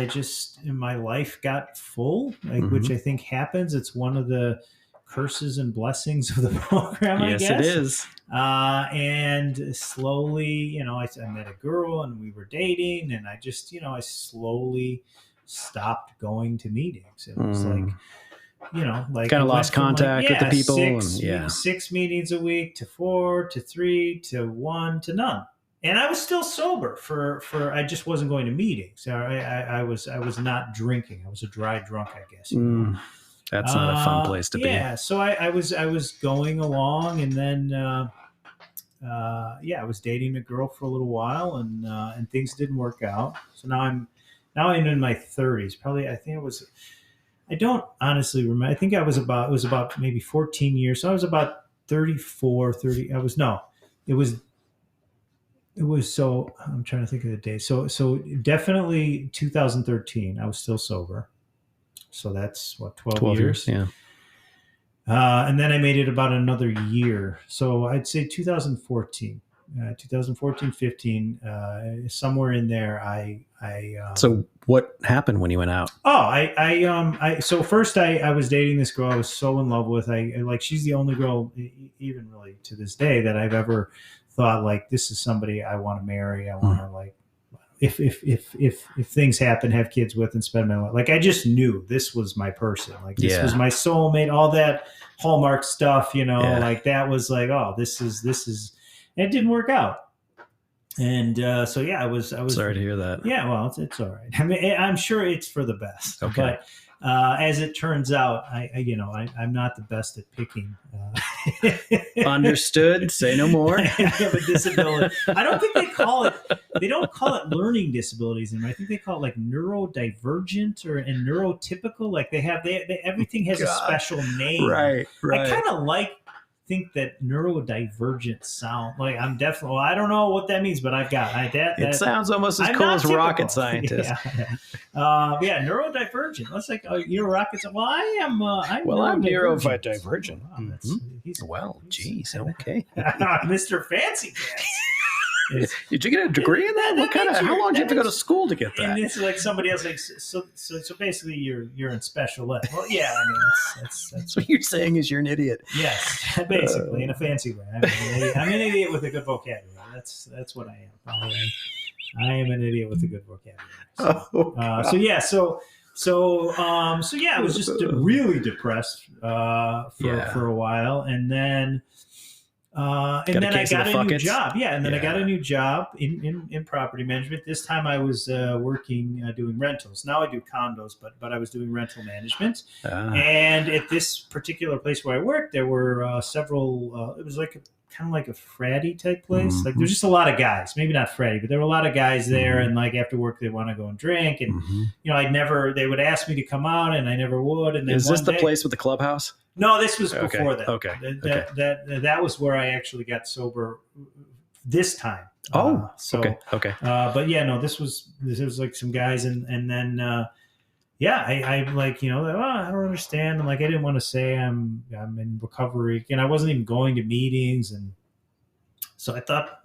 my life got full, which I think happens. It's one of the curses and blessings of the program, I guess. Yes, it is. And slowly, I met a girl and we were dating and I I slowly stopped going to meetings. It was kind of lost contact with the people. 6 meetings a week to 4 to 3 to 1 to none. And I was still sober for I just wasn't going to meetings. I was not drinking. I was a dry drunk, I guess. That's not a fun place to be. Yeah. So I was going along and then I was dating a girl for a little while and things didn't work out. So now I'm in my 30s. Probably I don't honestly remember. I think it was about maybe 14 years. So I was about 34, 30. It was so, I'm trying to think of the day. So definitely 2013, I was still sober. So that's 12 years. Yeah. And then I made it about another year. So I'd say 2014, 15, somewhere in there, so what happened when you went out? So first I was dating this girl I was so in love with. She's the only girl, even really to this day, that I've ever thought like, this is somebody I want to marry. I want to if things happen, have kids with and spend my life. Like I just knew this was my person. Like this was my soulmate, all that Hallmark stuff, like that was like, oh, this is, and it didn't work out. And I was sorry to hear that. Yeah, well, it's all right. I mean, I'm sure it's for the best. Okay. But as it turns out, I'm not the best at picking. Understood. Say no more. I have a disability. I don't think they don't call it learning disabilities anymore. I think they call it like neurodivergent and neurotypical. Like everything has a special name. Right. I kind of think that neurodivergent sound like I'm definitely, well, I don't know what that means, but I've got that. It sounds almost as cool as rocket scientist. Neurodivergent. That's like you're a rocket scientist. Well, I am. I'm neurodivergent. Wow, Geez, okay. Mr. Fancy Pants. Did you get a degree in that? How long did you have to go to school to get that? And it's like somebody else like so basically you're in special ed. Well, yeah, I mean that's what you're saying is you're an idiot. Yes, basically in a fancy way. I'm an idiot with a good vocabulary. That's what I am. I am an idiot with a good vocabulary. I was just really depressed for a while, and then And then I got a new job. Yeah, and then I Yeah. got a new job in property management. This time I was working doing rentals. Now I do condos, but I was doing rental management. And at this particular place where I worked, there were several. It was like kind of like a fratty type place. Like there's just a lot of guys. Maybe not fratty, but there were a lot of guys there. And like after work, they want to go and drink. And you know, they would ask me to come out, and I never would. And then is this the place with the clubhouse? No, this was before that. Okay. That was where I actually got sober this time. Okay. But yeah, no, this was like some guys, and then I like, you know, I don't understand. And like, I didn't want to say I'm in recovery, and I wasn't even going to meetings, and so I thought,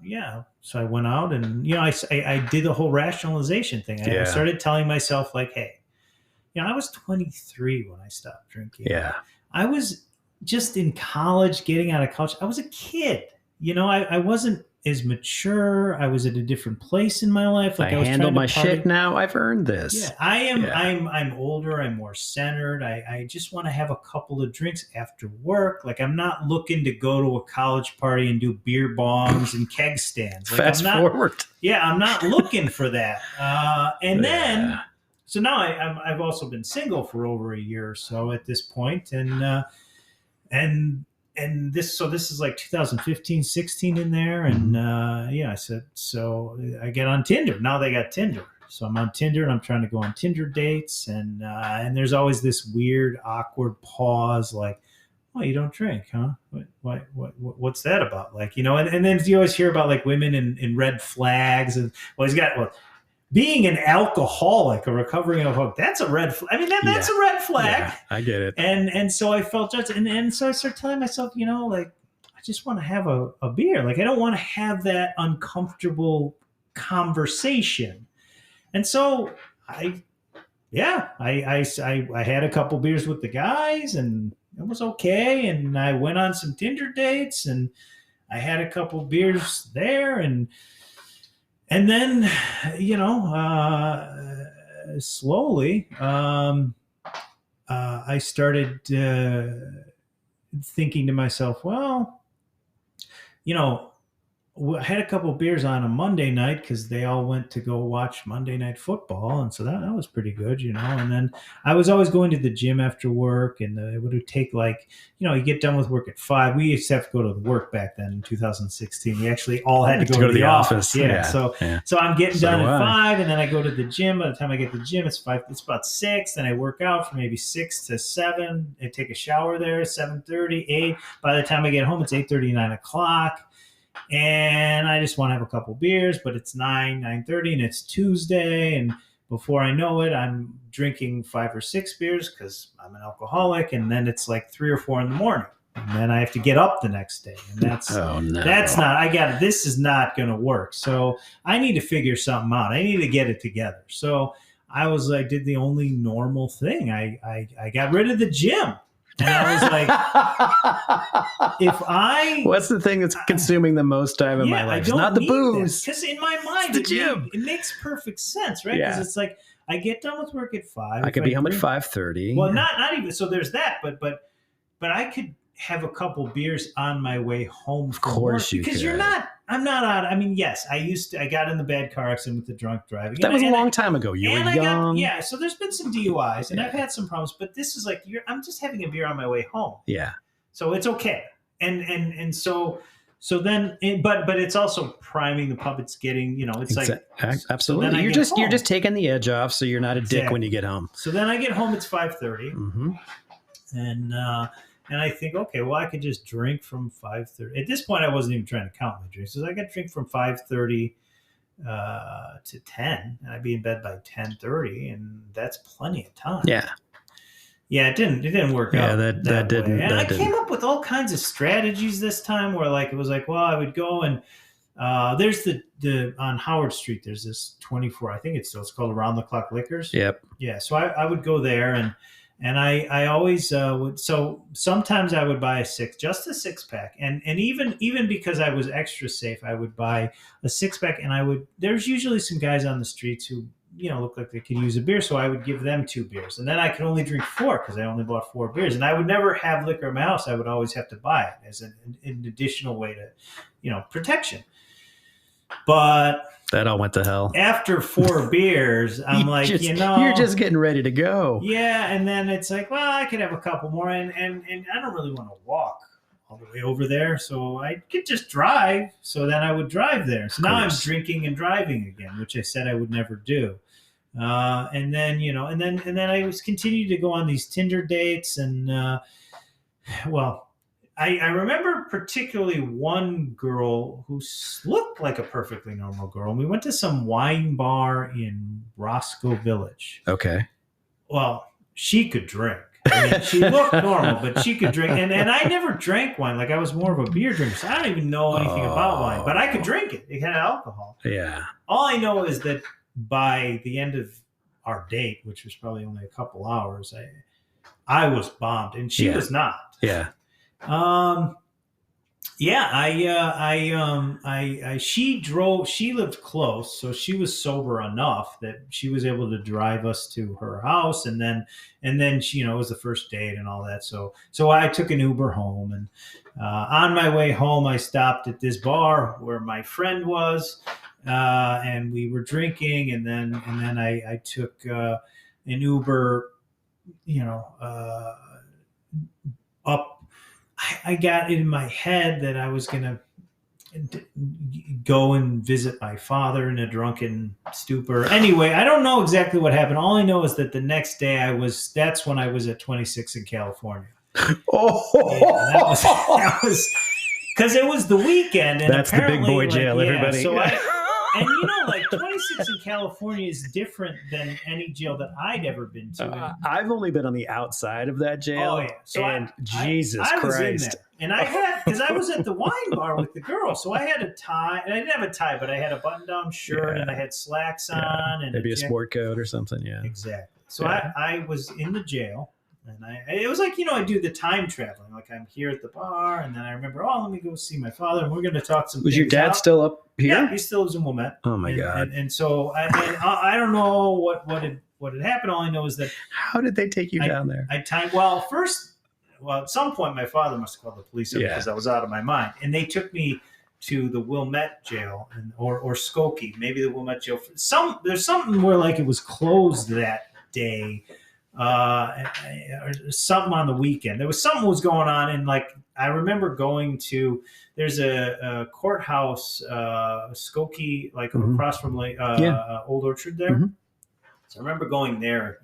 so I went out, and you know, I did the whole rationalization thing. I started telling myself like, hey, you know, I was 23 when I stopped drinking. Yeah. I was just in college, getting out of college. I was a kid. You know, I wasn't as mature. I was at a different place in my life. Like I was handle my shit now. I've earned this. Yeah, I am. Yeah. I'm older. I'm more centered. I just want to have a couple of drinks after work. Like I'm not looking to go to a college party and do beer bongs and keg stands. Like, Fast forward. Yeah, I'm not looking for that. Then. So now I've also been single for over a year or so at this point, and this is like 2015, 16 in there, and I said, so I get on Tinder. Now they got Tinder, so I'm on Tinder and I'm trying to go on Tinder dates, and there's always this weird, awkward pause, like, oh, you don't drink, huh? What's that about? Like, you know, and then you always hear about like women in red flags, and being an alcoholic, a recovering alcoholic, that's a red flag. I mean, that's a red flag. Yeah, I get it. And so I felt judged. And so I started telling myself, you know, like, I just want to have a beer. Like, I don't want to have that uncomfortable conversation. And so I had a couple beers with the guys, and it was okay. And I went on some Tinder dates, and I had a couple beers there, and then, you know, slowly, I started thinking to myself, well, you know, I had a couple of beers on a Monday night because they all went to go watch Monday Night Football. And so that was pretty good, you know. And then I was always going to the gym after work, and it would take like, you know, you get done with work at 5. We used to have to go to work back then in 2016. We actually all had to go to the office. Yeah. So I'm getting done at 5, and then I go to the gym. By the time I get to the gym, it's 5. It's about 6. Then I work out from maybe 6 to 7. I take a shower there, 7:30, 8. By the time I get home, it's 8:30, 9 o'clock. And I just want to have a couple beers, but it's 9:30, and it's Tuesday. And before I know it, I'm drinking 5 or 6 beers because I'm an alcoholic. And then it's like 3 or 4 in the morning. And then I have to get up the next day. And this is not going to work. So I need to figure something out. I need to get it together. So I did the only normal thing. I got rid of the gym. And I was like, what's the thing that's consuming the most time in my life? It's not the booze. Because in my mind, the gym. It makes perfect sense, right? Because it's like, I get done with work at 5. I could be home at 5:30. Well, not even. So there's that, but I could have a couple beers on my way home. Of course you could. Because I'm not out. I mean, yes, I got in the bad car accident with the drunk driving. That was a long time ago. You were young. So there's been some DUIs, and I've had some problems, but this is like, I'm just having a beer on my way home. Yeah. So it's okay. And so then, but it's also priming the pump. It's getting, you know, it's like, absolutely. So you're just taking the edge off, so you're not a dick when you get home. So then I get home, it's 5:30. Mm-hmm. And I think, okay, well, I could just drink from 5:30. At this point, I wasn't even trying to count my drinks. So I could drink from 5:30 to 10, and I'd be in bed by 10:30, and that's plenty of time. Yeah. Yeah, it didn't work out. Yeah, that didn't. And I came up with all kinds of strategies this time where, like, it was like, well, I would go and there's the on Howard Street, there's this 24, I think it's called Around the Clock Liquors. Yep. Yeah, so I would go there, and I always would. So sometimes I would buy just a 6-pack, and even because I was extra safe, I would buy a 6-pack, and there's usually some guys on the streets who looked like they could use a beer. So I would give them 2 beers. And then I could only drink 4 because I only bought 4 beers. And I would never have liquor in my house. I would always have to buy it as an additional way to, protection. But that all went to hell. After 4 beers, I'm you're just getting ready to go. Yeah. And then it's like, well, I could have a couple more. And I don't really want to walk all the way over there, so I could just drive. So then I would drive there. So now I'm drinking and driving again, which I said I would never do. And then I was continuing to go on these Tinder dates, and I remember particularly one girl who looked like a perfectly normal girl, and we went to some wine bar in Roscoe Village. Okay. Well, she could drink. I mean, she looked normal, but she could drink. And I never drank wine. Like, I was more of a beer drinker. So I don't even know anything about wine, but I could drink it. It had alcohol. Yeah. All I know is that by the end of our date, which was probably only a couple hours, I was bombed, and she was not. Yeah. She lived close, so she was sober enough that she was able to drive us to her house, and then she, it was the first date and all that. So I took an Uber home, and on my way home, I stopped at this bar where my friend was, and we were drinking, and then I took an Uber, up. I got it in my head that I was going to go and visit my father in a drunken stupor. Anyway, I don't know exactly what happened. All I know is that the next day that's when I was at 26 in California. Oh, yeah, that was because it was the weekend. And that's the big boy jail, everybody. So 26 in California is different than any jail that I'd ever been to. I've only been on the outside of that jail. Oh, yeah. So Jesus I Christ. was in there. And I had, because I was at the wine bar with the girl, so I had a tie, and I didn't have a tie, but I had a button-down shirt, and I had slacks on. And maybe a sport coat or something, yeah. Exactly. So I was in the jail, and it was like, I do the time traveling. Like, I'm here at the bar, and then I remember, let me go see my father, and we're going to talk some Was your dad out. Still up here? Yeah, he still lives in Wilmette. Oh, my God. And so I don't know what had happened. All I know is that... How did they take you down there? At some point, my father must have called the police because I was out of my mind. And they took me to the Wilmette jail or Skokie, maybe the Wilmette jail. There's something where like it was closed that day, or something on the weekend. There was something was going on, and like I remember going to. There's a courthouse, Skokie, like across from Old Orchard there. Mm-hmm. So I remember going there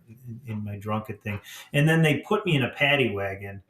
in my drunken thing, and then they put me in a paddy wagon.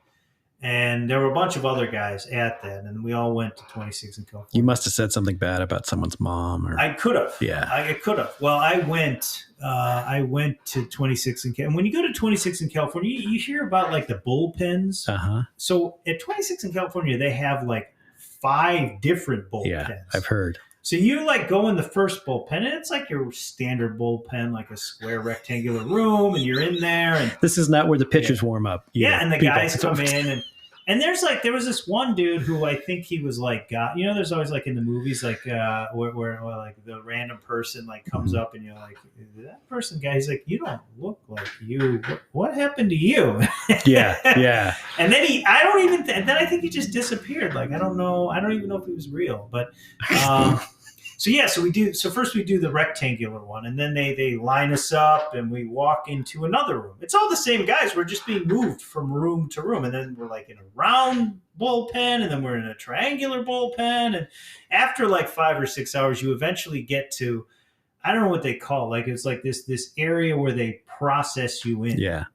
And there were a bunch of other guys at that, and we all went to 26 in California. You must have said something bad about someone's mom, or I could have. Yeah, I could have. Well, I went to 26 in California. And when you go to 26 in California, you hear about like the bullpens. Uh-huh. So at 26 in California, they have like 5 different bullpens. Yeah, I've heard. So you like go in the first bullpen, and it's like your standard bullpen, like a square rectangular room, and you're in there. And this is not where the pitchers warm up. And the guys come in, and there was this one dude who I think he was like, there's always like in the movies, like where like the random person like comes up, and you're like, that person guy, he's like, you don't look like you. What happened to you? Yeah. And then I think he just disappeared. Like I don't know. I don't even know if he was real, but. So first we do the rectangular one, and then they line us up, and we walk into another room. It's all the same guys. We're just being moved from room to room, and then we're like in a round bullpen, and then we're in a triangular bullpen, and after like 5 or 6 hours, you eventually get to, I don't know what they call it. Like it's like this area where they process you in. Yeah.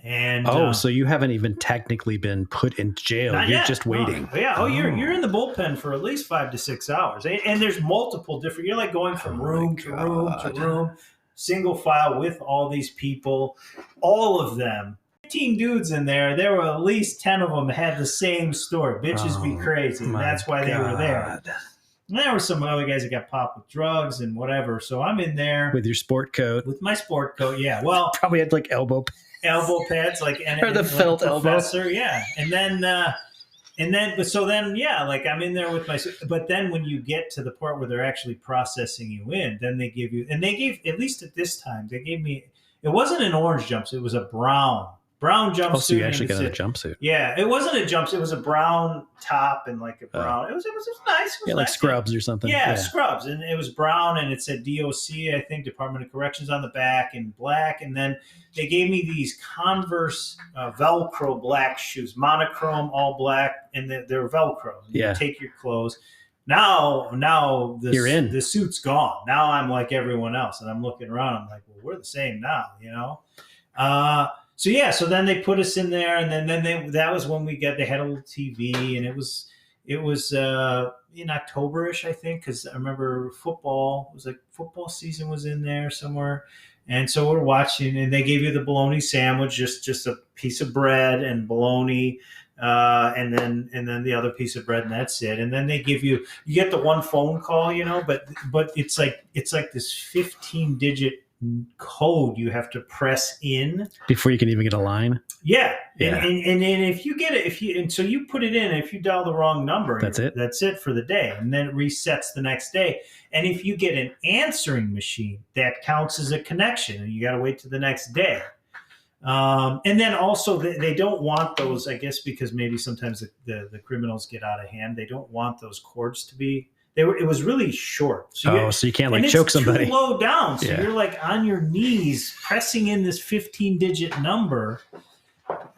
And so you haven't even technically been put in jail. You're just waiting. No. Yeah. You're in the bullpen for at least 5 to 6 hours. And there's multiple different, you're like going from room to room, single file with all these people, all of them. 15 dudes in there. There were at least 10 of them that had the same story. Bitches be crazy. And that's why they were there. And there were some other guys that got popped with drugs and whatever. So I'm in there. With your sport coat. With my sport coat, yeah. Well, probably had like elbow pads, like, and or the like felt elbow. Yeah. And then And then, so then, yeah, like I'm in there with my, but then when you get to the part where they're actually processing you in, then they give you, and they gave, at least at this time, they gave me, it wasn't an orange jumpsuit, it was a brown jumpsuit. Oh, so you actually got a jumpsuit? Yeah, it wasn't a jumpsuit, it was a brown top and like a brown, it was nice. It was like nice. scrubs or something. Yeah, scrubs. And it was brown and it said DOC, I think, Department of Corrections on the back in black. And then they gave me these Converse Velcro black shoes, monochrome, all black, and they're Velcro. You take your clothes. Now you're in. The suit's gone. Now I'm like everyone else. And I'm looking around. I'm like, well, we're the same now, you know? So then they put us in there, and then that was when they had a little TV, and it was in October-ish, I think, because I remember football season was in there somewhere, and so we're watching, and they gave you the bologna sandwich, just a piece of bread and bologna, and then the other piece of bread, and that's it. And then they give you get the one phone call, you know, but it's like this 15-digit code you have to press in before you can even get a line. Yeah. And if you get it, so you put it in, if you dial the wrong number, that's it for the day. And then it resets the next day. And if you get an answering machine, that counts as a connection, and you got to wait till the next day. And then also they don't want those, I guess, because maybe sometimes the criminals get out of hand. They don't want those cords to be. It was really short. So you can't like choke somebody. Too low down. So you're like on your knees pressing in this 15-digit number.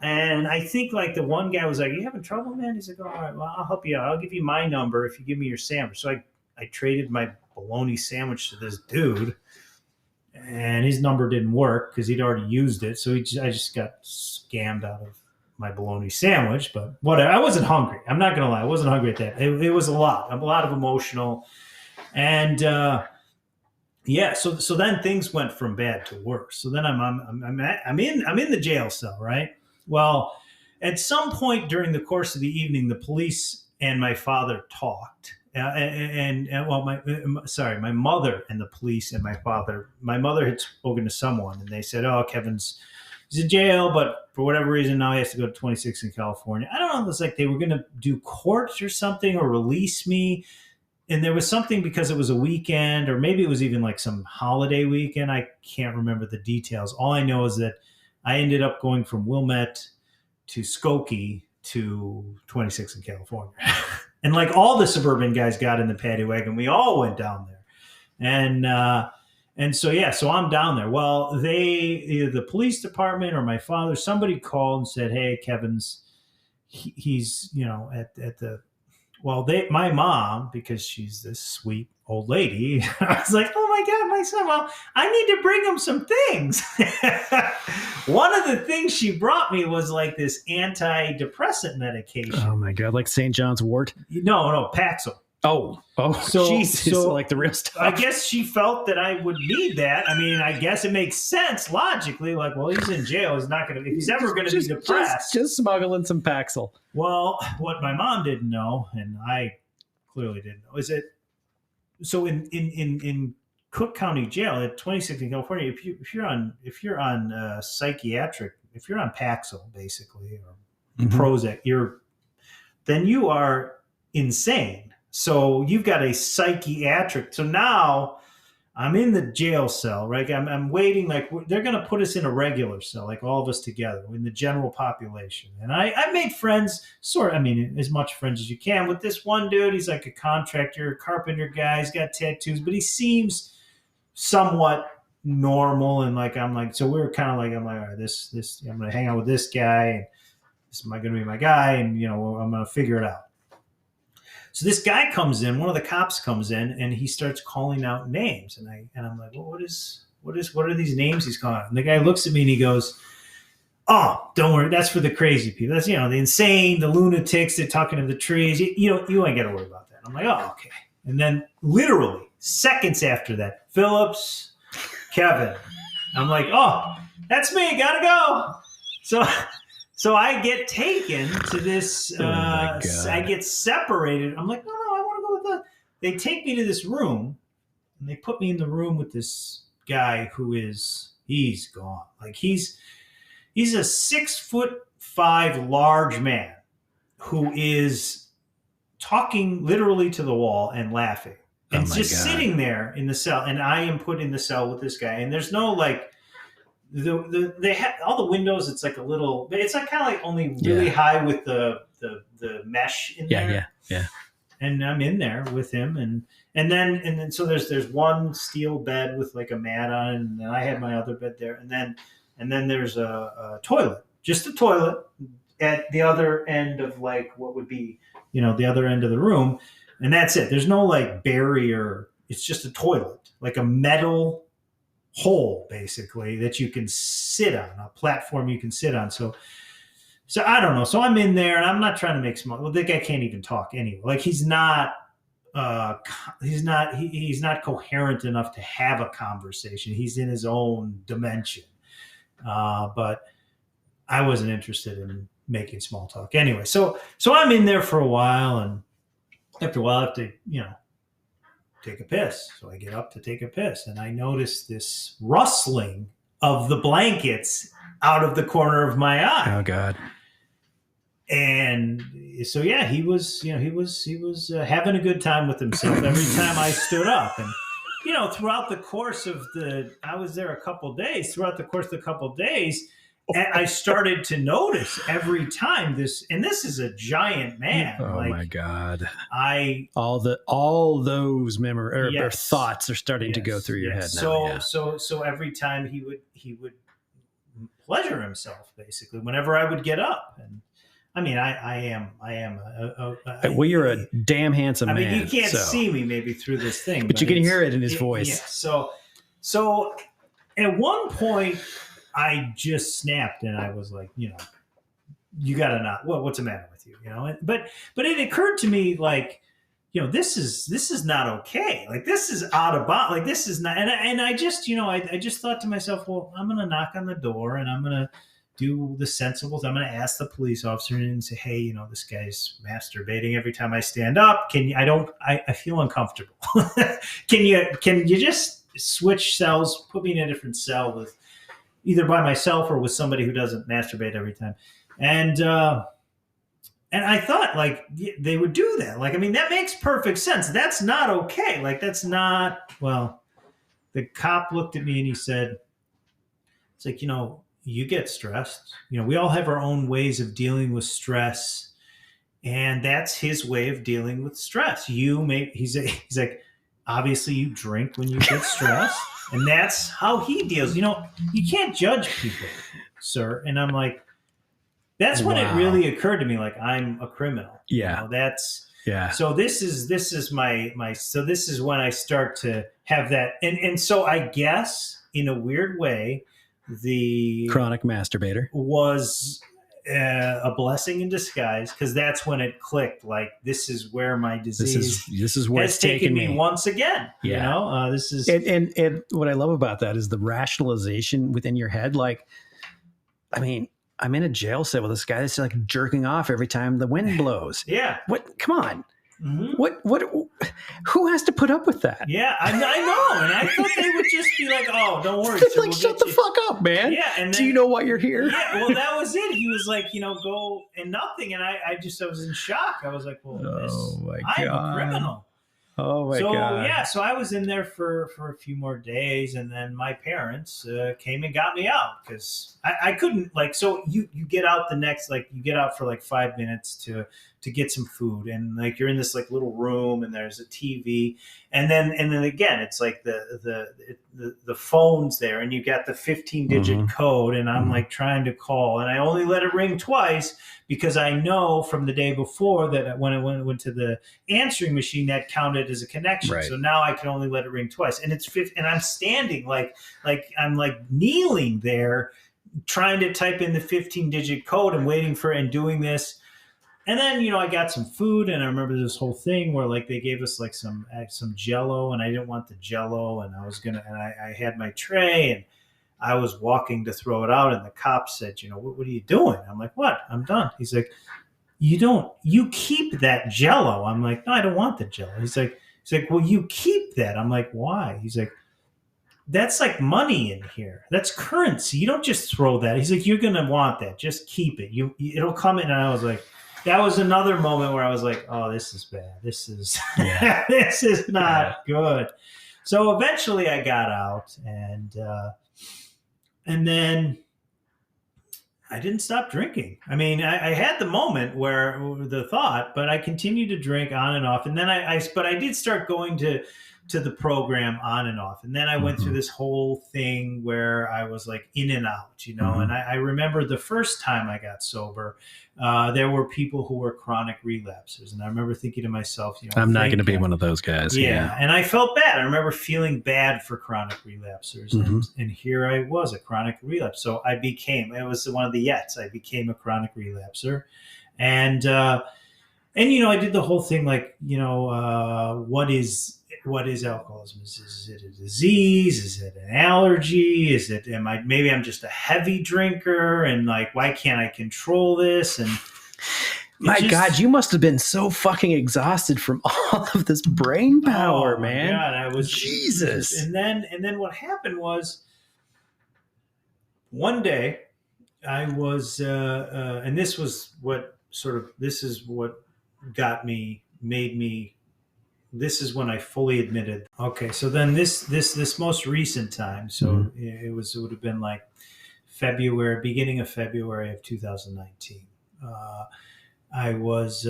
And I think like the one guy was like, "You having trouble, man?" He's like, "All right, well, I'll help you out. I'll give you my number if you give me your sandwich." So I traded my bologna sandwich to this dude, and his number didn't work because he'd already used it. So I just got scammed out of my bologna sandwich, but whatever. I wasn't hungry. I'm not gonna lie. I wasn't hungry at that. It was a lot of emotional, and So then things went from bad to worse. So then I'm in the jail cell, right? Well, at some point during the course of the evening, the police and my father talked. My mother and the police and my father. My mother had spoken to someone, and they said, "Oh, he's in jail, but for whatever reason, now he has to go to 26 in California." I don't know. It was like they were going to do court or something or release me. And there was something because it was a weekend, or maybe it was even like some holiday weekend. I can't remember the details. All I know is that I ended up going from Wilmette to Skokie to 26 in California. And like all the suburban guys got in the paddy wagon, we all went down there. And so I'm down there. Well, either the police department or my father, somebody called and said, "Hey, he's, at the." Well, my mom, because she's this sweet old lady, I was like, "Oh my God, my son, well, I need to bring him some things." One of the things she brought me was like this antidepressant medication. Oh my God, like St. John's wort? No, Paxil. Oh, Jesus, so like the real stuff. I guess she felt that I would need that. I mean, I guess it makes sense logically. Like, well, he's in jail. He's not going to, if he's ever going to be depressed. Just smuggling some Paxil. Well, what my mom didn't know, and I clearly didn't know, is that, so in Cook County Jail at 26 in California, if you're on psychiatric, if you're on Paxil basically, or Prozac, then you are insane. So you've got a psychiatric. So now I'm in the jail cell, right? I'm waiting. Like they're going to put us in a regular cell, like all of us together in the general population. And I made friends, as much friends as you can with this one dude. He's like a contractor, carpenter guy. He's got tattoos, but he seems somewhat normal. And so we were kind of like, I'm like, all right, this, I'm going to hang out with this guy, and this is going to be my guy, and I'm going to figure it out. So this guy comes in, one of the cops comes in, and he starts calling out names. And I'm like, well, what are these names he's calling out? And the guy looks at me and he goes, "Oh, don't worry. That's for the crazy people. That's, the insane, the lunatics that talking to the trees. You ain't got to worry about that." I'm like, "Oh, okay." And then literally seconds after that, Phillips, Kevin. I'm like, "Oh, that's me. Gotta go." So I get taken to this, I get separated. I'm like, no, I want to go with the, they take me to this room, and they put me in the room with this guy he's gone. Like he's a 6'5" large man. who is talking literally to the wall and laughing. And just sitting there in the cell. And I am put in the cell with this guy. And there's no like, they have all the windows. It's like a little, it's like kind of like only really high with the mesh in there. Yeah. And I'm in there with him. And then so there's one steel bed with like a mat on it, and then I had my other bed there. And then there's a toilet, just a toilet at the other end of like what would be, the other end of the room. And that's it. There's no like barrier. It's just a toilet, like a metal hole basically that you can sit on, a platform you can sit on. So I don't know. So I'm in there and I'm not trying to make small. Well, the guy can't even talk anyway. Like he's not coherent enough to have a conversation. He's in his own dimension. But I wasn't interested in making small talk anyway. So I'm in there for a while, and after a while I have to, take a piss. So I get up to take a piss, and I notice this rustling of the blankets out of the corner of my eye. Oh God. And so, yeah, he was having a good time with himself every time I stood up. And, throughout the course of I was there a couple of days, I started to notice every time this is a giant man. Oh my God. All those memories or thoughts are starting to go through your head now. So every time he would pleasure himself basically whenever I would get up. And I mean, I am. Well, you're a damn handsome man. I mean, you can't see me maybe through this thing, but you can hear it in his voice. Yeah. So at one point, I just snapped and I was like, you gotta not. What's the matter with you? But it occurred to me like, this is not okay. Like this is out of bounds. Like this is not. And I just, I just thought to myself, well, I'm gonna knock on the door and I'm gonna do the sensibles. I'm going to ask the police officer and say, hey, this guy's masturbating every time I stand up. I feel uncomfortable. Can you just switch cells, put me in a different cell with either by myself or with somebody who doesn't masturbate every time? And I thought like they would do that. Like, I mean, that makes perfect sense. That's not okay. Like, that's not, well, the cop looked at me and he said, it's like, you get stressed. We all have our own ways of dealing with stress, and that's his way of dealing with stress. He's like, obviously you drink when you get stressed, and that's how he deals. You can't judge people, sir. And I'm like, that's when it really occurred to me, like I'm a criminal. Yeah. So this is my so this is when I start to have that, and so I guess in a weird way, the chronic masturbator was a blessing in disguise, because that's when it clicked. Like, this is where my disease this is where has taken me once again. This is and what I love about that is the rationalization within your head. Like, I mean, I'm in a jail cell with this guy that's like jerking off every time the wind blows. Yeah. What? Come on. Mm-hmm. What? Who has to put up with that? Yeah, I know. And I thought they would just be like, "Oh, don't worry." It's like, shut the fuck up, man. Yeah. And then, do you know why you're here? Yeah. Well, that was it. He was like, go and nothing, and I was in shock. I was like, "Well, I'm a criminal." Oh my God. Yeah, so I was in there for a few more days, and then my parents came and got me out, because I couldn't, like, so you get out you get out for like 5 minutes to get some food, and like you're in this like little room, and there's a TV, and then again it's like the phone's there, and you got the 15-digit code, and I'm like trying to call, and I only let it ring twice, because I know from the day before that when I went to the answering machine, that counted as a connection. Right. So now I can only let it ring twice, and and I'm standing like I'm like kneeling there, trying to type in the 15-digit code and waiting for and doing this. And then, I got some food, and I remember this whole thing where like they gave us like some Jell-O, and I didn't want the Jell-O, and I had my tray, and I was walking to throw it out, and the cop said, what are you doing? I'm like, what? I'm done. He's like, you keep that Jell-O. I'm like, no, I don't want the Jell-O. He's like, well, you keep that. I'm like, why? He's like, that's like money in here. That's currency. You don't just throw that. He's like, you're going to want that. Just keep it. It'll come in. And I was like, that was another moment where I was like, oh, this is bad. This is Yeah. this is not good. So eventually I got out, and then I didn't stop drinking. I mean, I had the moment where the thought, but I continued to drink on and off. And then but I did start going to the program on and off. And then I went through this whole thing where I was like in and out, you know. And I remember the first time I got sober, there were people who were chronic relapsers. And I remember thinking to myself, you know, I'm not going to be one of those guys. Yeah. And I felt bad. I remember feeling bad for chronic relapsers. And here I was, a chronic relapse. So it was one of the yets. I became a chronic relapser. And you know, I did the whole thing like, you know, what is alcoholism? Is it a disease? Is it an allergy? Maybe I'm just a heavy drinker, and like, why can't I control this? And my God, you must have been so fucking exhausted from all of this brain power, man. God, I was Jesus. And then what happened was, one day I was, and this is what made me. This is when I fully admitted. Okay, so then this most recent time, so it would have been like beginning of February of 2019. I was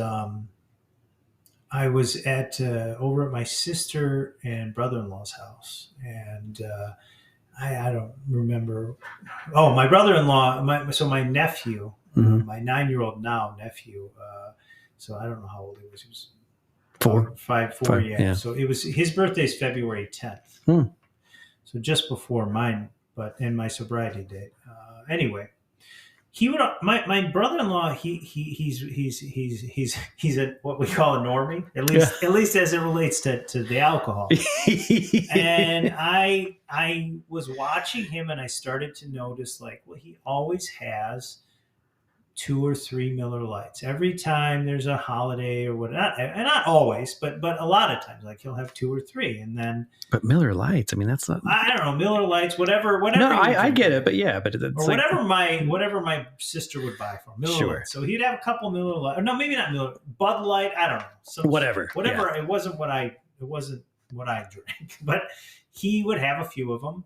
at over at my sister and brother-in-law's house, and I don't remember. Oh, my brother-in-law, my nephew, my 9-year-old now nephew. So I don't know how old he was. He was 4, yeah. So it was his birthday is February 10th. So just before mine, and my sobriety date. Anyway, my brother-in-law. He's what we call a normie, at least as it relates to the alcohol. And I was watching him, and I started to notice, like, well, he always has 2 or 3 Miller Lights every time there's a holiday or whatnot. And not always, but a lot of times, like, he'll have 2 or 3, and then. But Miller Lights, I mean, that's not. I don't know, Miller Lights, whatever. No, I get it, but yeah, but it's or like, whatever my sister would buy for Miller Sure. Lights. So he'd have a couple Miller Lights. No, maybe not Miller. Bud Light. I don't know. Whatever. Yeah. It wasn't what I drank, but he would have a few of them.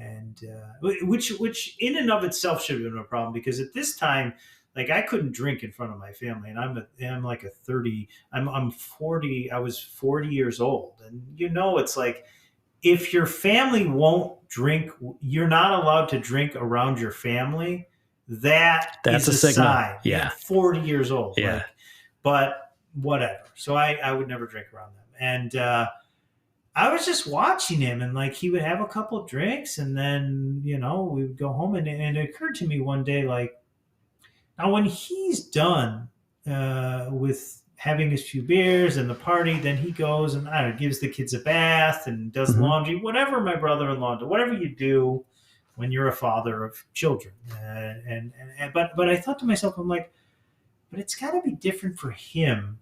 And which in and of itself should have been a problem, because at this time, like, I couldn't drink in front of my family, and I'm like a 30. I'm 40. I was 40 years old, and you know, it's like, if your family won't drink, you're not allowed to drink around your family. That's a signal. Sign. Yeah, You're 40 years old. Yeah, like, but whatever. So I would never drink around them, and. I was just watching him, and like, he would have a couple of drinks, and then, you know, we would go home, and it occurred to me one day, like, now when he's done with having his few beers and the party, then he goes and, I don't know, gives the kids a bath and does laundry, whatever my brother-in-law does, whatever you do when you're a father of children. But I thought to myself, I'm like, but it's got to be different for him,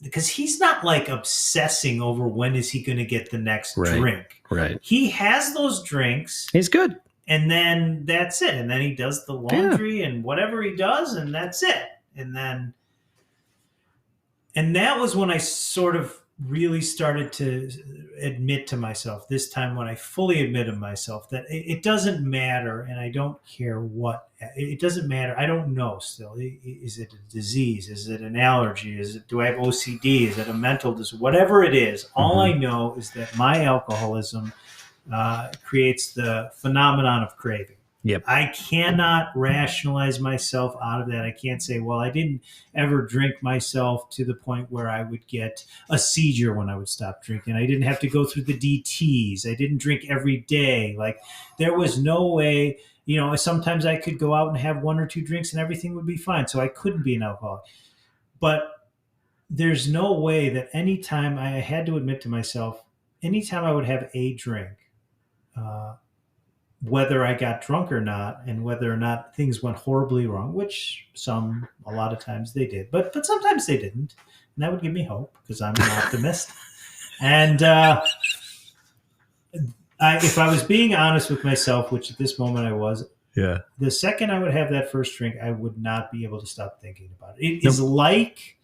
because he's not like obsessing over when is he going to get the next drink. Right. He has those drinks. He's good. And then that's it. And then he does the laundry and whatever he does, and that's it. And that was when I sort of really started to admit to myself, this time when I fully admitted myself, that it doesn't matter, and I don't care what. It doesn't matter. I don't know still. Is it a disease? Is it an allergy? Do I have OCD? Is it a mental disorder? Whatever it is, all I know is that my alcoholism creates the phenomenon of craving. Yep. I cannot rationalize myself out of that. I can't say, well, I didn't ever drink myself to the point where I would get a seizure when I would stop drinking. I didn't have to go through the DTs. I didn't drink every day. Like, there was no way, you know, sometimes I could go out and have 1 or 2 drinks and everything would be fine. So I couldn't be an alcoholic. But there's no way that anytime I had to admit to myself, anytime I would have a drink, whether I got drunk or not, and whether or not things went horribly wrong, which a lot of times they did, but sometimes they didn't. And that would give me hope, because I'm an optimist. And if I was being honest with myself, which at this moment I was, Yeah. The second I would have that first drink, I would not be able to stop thinking about it. It is like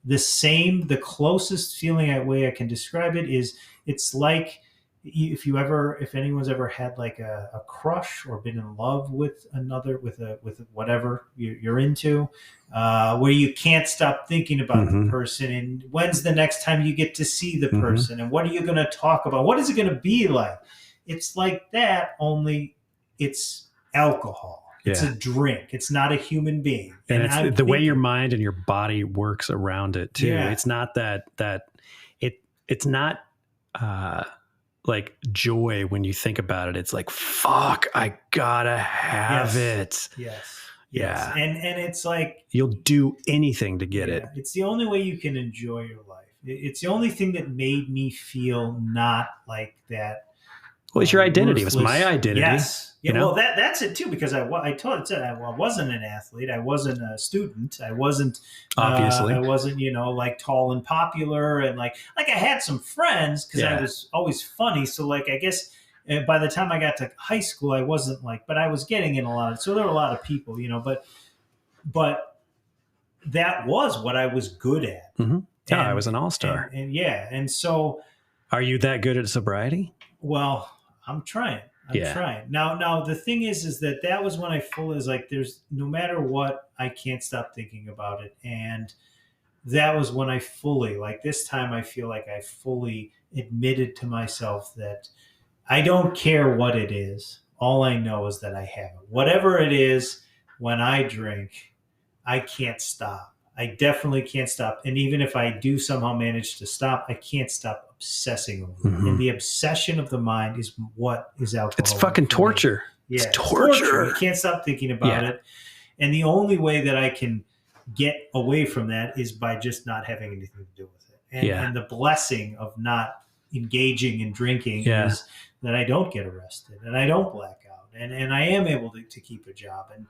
the closest feeling way I can describe it is it's like if anyone's ever had like a crush or been in love with another, with whatever you're into, where you can't stop thinking about the person, and when's the next time you get to see the person, and what are you going to talk about? What is it going to be like? It's like that, only it's alcohol. It's a drink. It's not a human being. And it's the way your mind and your body works around it too. Yeah. It's not it's not like joy when you think about it. It's like, fuck, I gotta have it. Yes. Yeah. And it's like, you'll do anything to get it. It's the only way you can enjoy your life. It's the only thing that made me feel not like that. Well, it's your identity. It was my identity. Yes. Yeah, well, that's it too, because I wasn't an athlete. I wasn't a student. I wasn't obviously. I wasn't, like tall and popular, and like I had some friends because I was always funny. So like I guess by the time I got to high school, I wasn't like, but I was getting in a lot. So there were a lot of people, but that was what I was good at. Mm-hmm. Yeah, I was an all-star. And so, are you that good at sobriety? Well, I'm trying. I'm trying. Now the thing is that was when I fully was like, there's no matter what, I can't stop thinking about it. And that was when I fully, like this time, I feel like I fully admitted to myself that I don't care what it is. All I know is that I have it. Whatever it is, when I drink, I can't stop. I definitely can't stop. And even if I do somehow manage to stop, I can't stop obsessing over it. And the obsession of the mind is what is alcohol. It's fucking torture. Yeah, it's torture. You can't stop thinking about it. And the only way that I can get away from that is by just not having anything to do with it. And the blessing of not engaging in drinking is that I don't get arrested and I don't black out. And I am able to keep a job. And,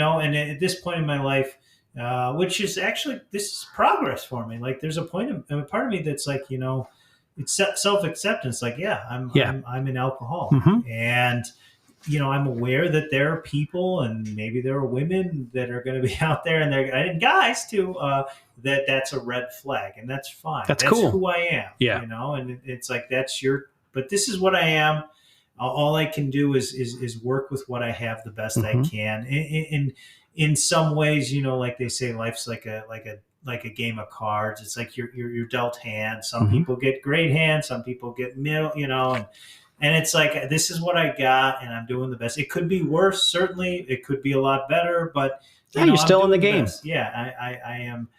and at this point in my life, which is actually, this is progress for me. Like there's a part of me that's like, it's self-acceptance. Like, I'm an alcoholic, and I'm aware that there are people, and maybe there are women that are going to be out there, and guys too. That's a red flag, and that's fine. That's cool. Who I am. Yeah, and it's like but this is what I am. All I can do is work with what I have the best I can. In some ways, like they say, life's like a game of cards. It's like you're dealt hands. Some people get great hands, some people get middle, and it's like, this is what I got, and I'm doing the best. It could be worse, certainly. It could be a lot better, but you're still in the game. Best. Yeah, I am.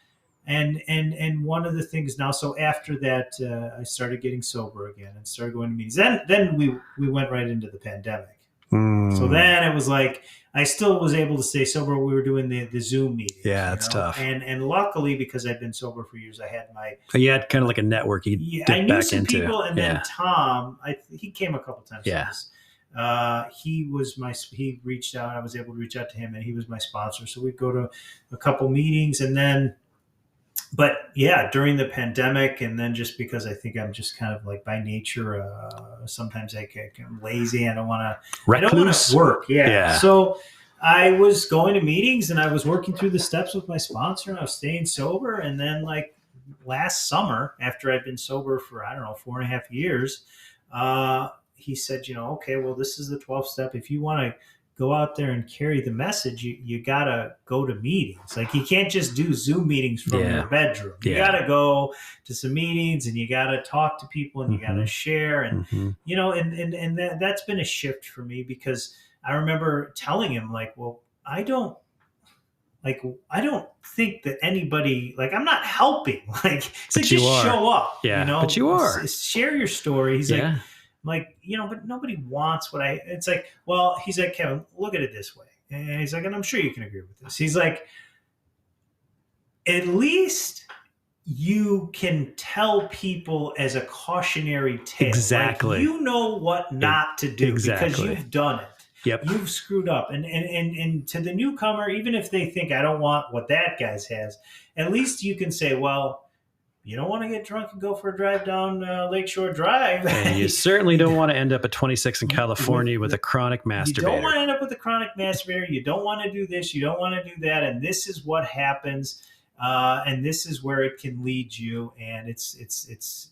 And one of the things now, so after that, I started getting sober again and started going to meetings. Then we went right into the pandemic. So then it was like, I still was able to stay sober. We were doing the Zoom meetings. Yeah, it's tough. And luckily, because I've been sober for years, I had you had kind of like a network you could dip I knew back some into. people, and then Tom, he came a couple times. Yeah. He reached out. I was able to reach out to him, and he was my sponsor. So we'd go to a couple meetings, and then. But during the pandemic, and then just because I think I'm just kind of like by nature, sometimes I'm lazy. I don't want to work. Yeah. So I was going to meetings and I was working through the steps with my sponsor, and I was staying sober. And then like last summer, after I'd been sober for, 4.5 years, he said, okay, well, this is the 12th step. If you want to go out there and carry the message, you gotta go to meetings. Like you can't just do Zoom meetings from your bedroom. You gotta go to some meetings, and you gotta talk to people, and you gotta share. And and that's been a shift for me, because I remember telling him, like, well, I don't think that anybody, like, I'm not helping. Like, it's like, just show up. But you are. Share your story. He's like, but nobody wants it's like, well, he's like, Kevin, look at it this way. And he's like, and I'm sure you can agree with this. He's like, at least you can tell people as a cautionary tale. Exactly. Like, what not to do because you've done it. Yep. You've screwed up. And to the newcomer, even if they think I don't want what that guy has, at least you can say, well, you don't want to get drunk and go for a drive down Lakeshore Drive. And you certainly don't want to end up at 26 in California with a chronic masturbator. You don't want to end up with a chronic masturbator. You don't want to do this. You don't want to do that. And this is what happens. And this is where it can lead you. And it's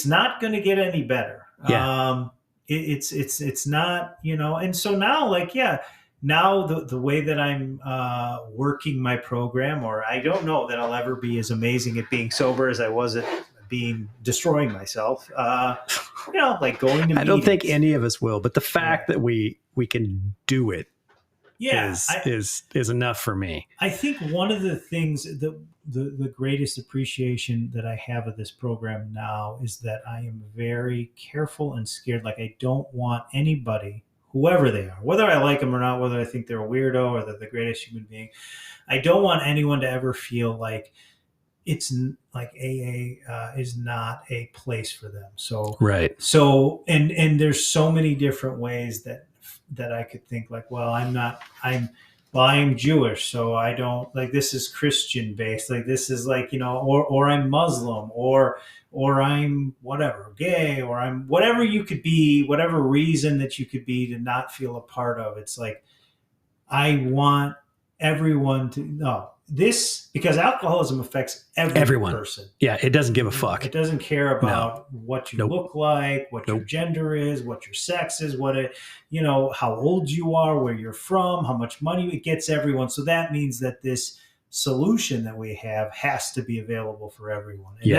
not going to get any better. Yeah. It's not, and so now, now the way that I'm working my program, or I don't know that I'll ever be as amazing at being sober as I was at destroying myself. Like going to meetings. I don't think any of us will, but the fact that we can do it is enough for me. I think one of the things the greatest appreciation that I have of this program now is that I am very careful and scared. Like, I don't want anybody, whoever they are, whether I like them or not, whether I think they're a weirdo or they're the greatest human being, I don't want anyone to ever feel like it's like AA is not a place for them. So, right. So, and there's so many different ways that I could think like, well, I'm Jewish, so I don't like, this is Christian based. Like, this is like, or I'm Muslim, or I'm whatever, gay, or I'm whatever you could be, whatever reason that you could be to not feel a part of. It's like, I want everyone to know this, because alcoholism affects everyone. Person. Yeah, it doesn't give a fuck. It doesn't care about what you look like, what your gender is, what your sex is, how old you are, where you're from, how much money. It gets everyone. So that means that this solution that we have has to be available for everyone. And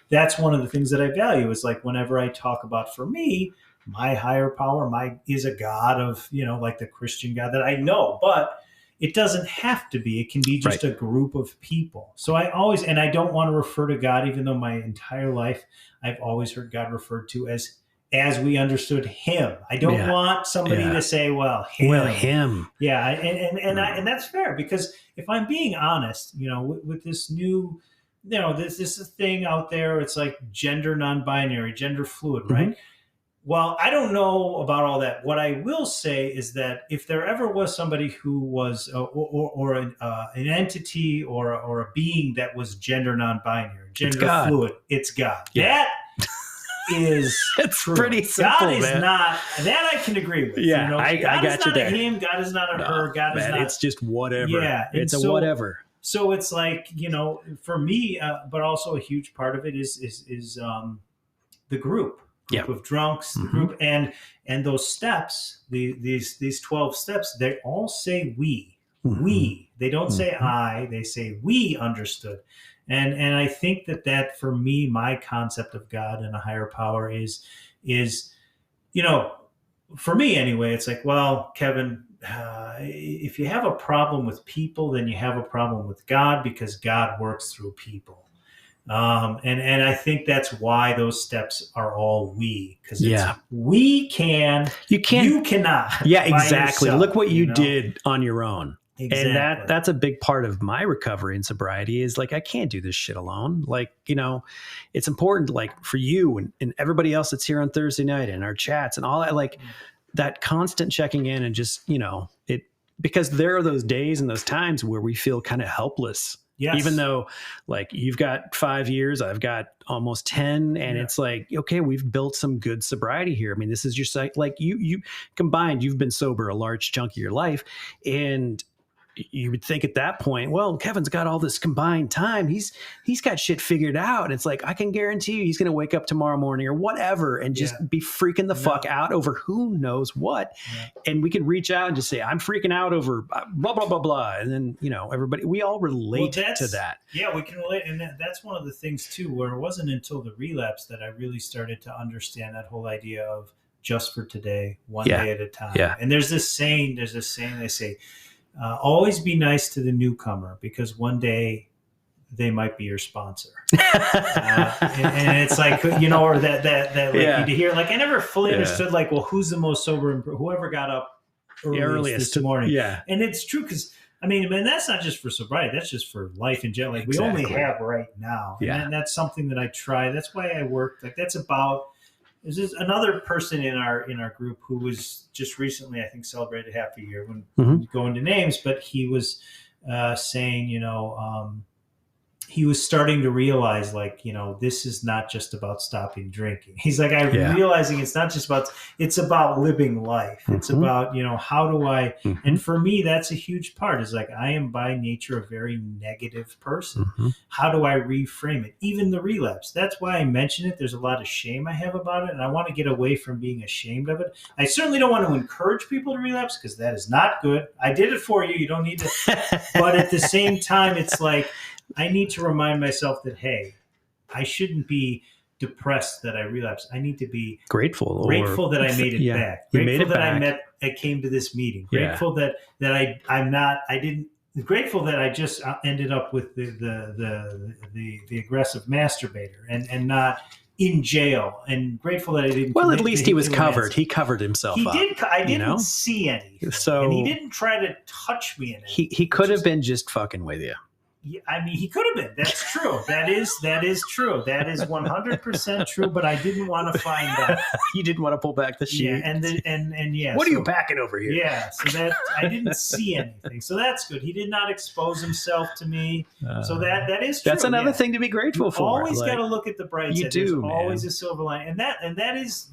that's one of the things that I value, is like, whenever I talk about, for me, my higher power, is a God of, like the Christian God that I know, but it doesn't have to be. It can be just a group of people. So I don't want to refer to God, even though my entire life I've always heard God referred to as we understood him. I don't want somebody to say, well, him. Well, him. Yeah. And that's fair, because if I'm being honest, with this new, this thing out there, it's like gender non-binary, gender fluid, right? Well, I don't know about all that. What I will say is that if there ever was somebody who was, an entity or a being that was gender non-binary, gender fluid, it's God. Yeah. That is it's pretty simple. God is not, that I can agree with. Yeah, I got you there. God is not a him. God is not a her. God is not. It's just whatever. Yeah, it's a whatever. So it's like, for me, but also a huge part of it is the group. Of drunks, the group, and those steps, these 12 steps, they all say we. We. They don't say I. They say we understood, and I think that for me, my concept of God and a higher power is for me anyway. It's like, well, Kevin, if you have a problem with people, then you have a problem with God, because God works through people. And I think that's why those steps are all we, because we can, you cannot. Yeah, exactly. Yourself, look what you did on your own. Exactly. And that's a big part of my recovery and sobriety, is like, I can't do this shit alone. Like, it's important, like, for you and everybody else that's here on Thursday night and our chats and all that, like that constant checking in and just, because there are those days and those times where we feel kind of helpless. Yes. Even though, like, you've got 5 years, I've got almost 10, and it's like, okay, we've built some good sobriety here. I mean, this is your site. Like, you combined, you've been sober a large chunk of your life, and you would think at that point, well, Kevin's got all this combined time. He's got shit figured out. And it's like, I can guarantee you he's going to wake up tomorrow morning or whatever and just be freaking the fuck out over who knows what. Yeah. And we can reach out and just say, I'm freaking out over blah, blah, blah, blah. And then, everybody, we all relate to that. Yeah, we can relate. And that's one of the things too, where it wasn't until the relapse that I really started to understand that whole idea of just for today, one day at a time. Yeah. And there's this saying they say, always be nice to the newcomer, because one day they might be your sponsor. And it's like, or that like, to hear, like, I never fully understood, like, well, who's the most sober, whoever got up earliest this morning. Yeah. And it's true, because I mean, that's not just for sobriety, that's just for life in general. Like, we only have right now. Yeah. And that's something that I try. That's why I work. Like, that's about, there's this another person in our group who was just recently, I think, celebrated half a year, when we go into names, but he was saying, he was starting to realize, like, this is not just about stopping drinking. He's like, I'm realizing it's not just about, it's about living life. It's about, how do I, and for me, that's a huge part, is like, I am by nature a very negative person. How do I reframe it? Even the relapse. That's why I mention it. There's a lot of shame I have about it, and I want to get away from being ashamed of it. I certainly don't want to encourage people to relapse, because that is not good. I did it for you. You don't need to. But at the same time, it's like, I need to remind myself that, hey, I shouldn't be depressed that I relapsed. I need to be grateful that I made it back. Grateful that I came to this meeting. Grateful that grateful that I just ended up with the aggressive masturbator and not in jail, and grateful that I didn't. Well, at least he was covered. He covered himself up. I didn't see anything. So, and he didn't try to touch me in it. He could have been just fucking with you. I mean, he could have been. That's true. That is true. That is 100% true. But I didn't want to find out. You didn't want to pull back the sheet. Yeah, and yeah. What are you packing over here? Yeah. So that I didn't see anything. So that's good. He did not expose himself to me. So that is true. That's another thing to be grateful for. Always got to look at the bright side. There's always a silver lining, and that is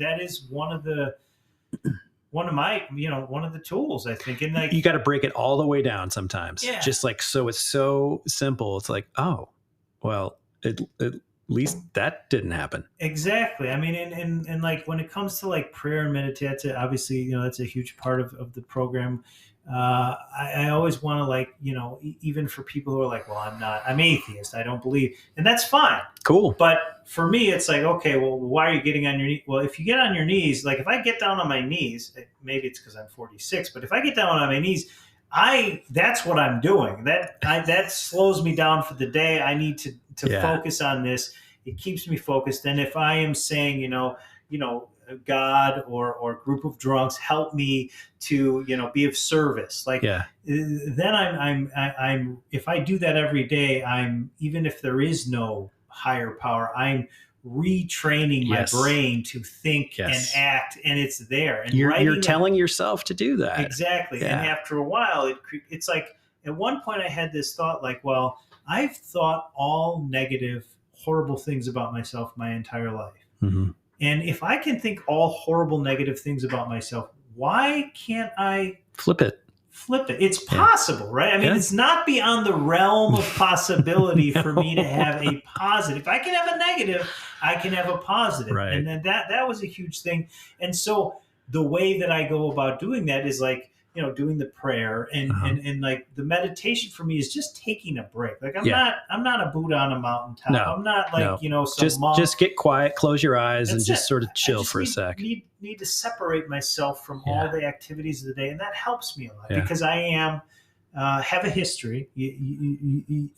one of my, one of the tools, I think. And like, you got to break it all the way down sometimes. Yeah. Just like, so it's so simple. It's like, oh, well, at least that didn't happen. Exactly. I mean, and like, when it comes to like prayer and meditation, obviously, that's a huge part of the program. I always want to, like, even for people who are like, well, I'm atheist, I don't believe, and that's fine. Cool. But for me, it's like, okay, well, why are you getting on your knees? Well, if you get on your knees, like if I get down on my knees, maybe it's because I'm 46, but if I get down on my knees, that's what I'm doing. That slows me down for the day. I need to focus on this. It keeps me focused. And if I am saying, God or group of drunks, help me to be of service, like, then I'm if I do that every day, even if there is no higher power, I'm retraining my brain to think and act, and it's there, and you're telling yourself to do that. Exactly. And after a while, it's like, at one point I had this thought, like, well, I've thought all negative, horrible things about myself my entire life. And if I can think all horrible, negative things about myself, why can't I flip it? It's possible, right? I mean, it's not beyond the realm of possibility for me to have a positive. If I can have a negative, I can have a positive. Right. And then that was a huge thing. And so the way that I go about doing that is like, doing the prayer and like the meditation for me is just taking a break. Like I'm not a Buddha on a mountaintop. No, I'm not like, some monk. Just get quiet, close your eyes, and just sort of chill for a sec. Need to separate myself from all the activities of the day. And that helps me a lot because I am, have a history, as you